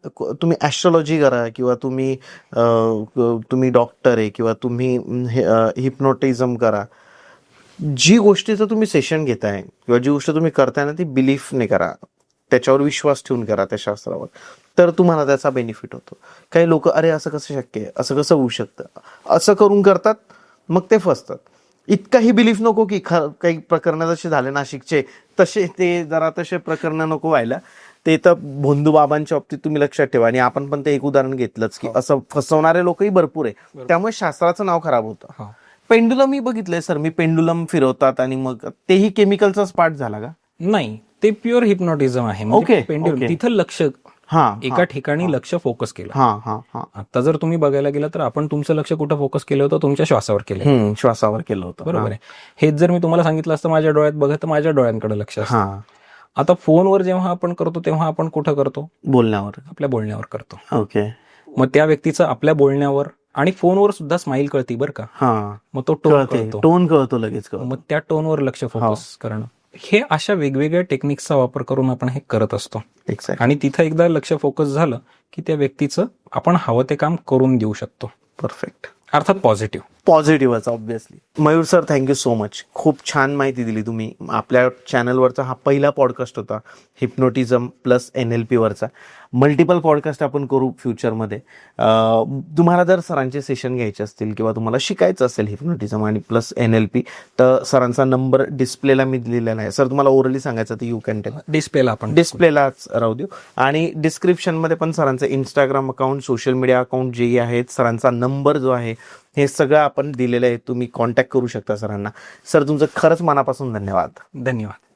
तुम्ही ऍस्ट्रॉलॉजी करा किंवा तुम्ही डॉक्टर आहे किंवा तुम्ही हिप्नोटिझम करा, जी गोष्टीचं तुम्ही सेशन घेताय किंवा जी गोष्ट तुम्ही करताय ना ती बिलीफने करा, त्याच्यावर विश्वास ठेवून करा त्या शास्त्रावर, तर तुम्हाला त्याचा बेनिफिट होतो. काही लोक अरे असं कसं शक्य आहे, असं कसं होऊ शकतं, असं करून करतात, मग ते फसतात. इतकाही बिलीफ नको की काही प्रकरण जसे झाले नाशिकचे तसे तसे प्रकरण नको व्हायला. ते तर भोंदू बाबांच्या बाबतीत तुम्ही लक्षात ठेवा, आणि आपण पण ते एक उदाहरण घेतलंच की असं फसवणारे लोकही भरपूर आहे, त्यामुळे शास्त्राचं नाव खराब होतं. पेंडुलम मी बघितलंय सर, मी पेंडुलम फिरवतात आणि मग तेही केमिकलचाच पार्ट झाला का? नाही, ते प्युअर हिप्नोटिझम आहे. पेंडुलम तिथं लक्ष एका ठिकाणी लक्ष फोकस केलं. आता जर तुम्ही बघायला गेलं तर आपण तुमचं लक्ष कुठं फोकस केलं होतं, तुमच्या श्वासावर केलं, श्वासावर केलं होतं. बरोबर आहे. हेच जर मी तुम्हाला सांगितलं असतं माझ्या डोळ्यात बघा तर माझ्या डोळ्यांकडे लक्ष असतं. आता फोनवर जेव्हा आपण करतो तेव्हा आपण कुठं करतो, बोलण्यावर, आपल्या बोलण्यावर करतो. ओके. मग त्या व्यक्तीचं आपल्या बोलण्यावर आणि फोनवर सुद्धा स्माईल कळती बरं का, मग तो टोन कळतो लगेच. मग त्या टोनवर लक्ष फोकस करणं, हे अशा वेगवेगळ्या टेक्निक्सचा वापर करून आपण हे करत असतो. आणि तिथं एकदा लक्ष फोकस झालं की त्या व्यक्तीचं आपण हवं ते काम करून देऊ शकतो. परफेक्ट. अर्थात पॉझिटिव्हच obviously. Mayur sir, thank you so much. खूप छान माहिती दिली तुम्ही. आपल्या चॅनलवरचा हा पहिला पॉडकास्ट होता हिप्नोटिझम प्लस NLP वरचा. मल्टिपल पॉडकास्ट आपण करू फ्युचरमध्ये. तुम्हाला जर सरांचे सेशन घ्यायचे असतील किंवा तुम्हाला शिकायचं असेल हिप्नोटिझम आणि प्लस NLP, तर सरांचा नंबर डिस्प्लेला मी दिलेला आहे. सर तुम्हाला ओरली सांगायचं तर यू कॅन टेल. डिस्प्लेलाच राहू देऊ, आणि डिस्क्रिप्शनमध्ये पण सरांचे Instagram account, social media account जेही आहेत, सरांचा नंबर जो आहे हे सगळं आपण दिलेलं आहे. तुम्ही कॉन्टॅक्ट करू शकता सरांना. सर तुमचं खरंच मनापासून धन्यवाद.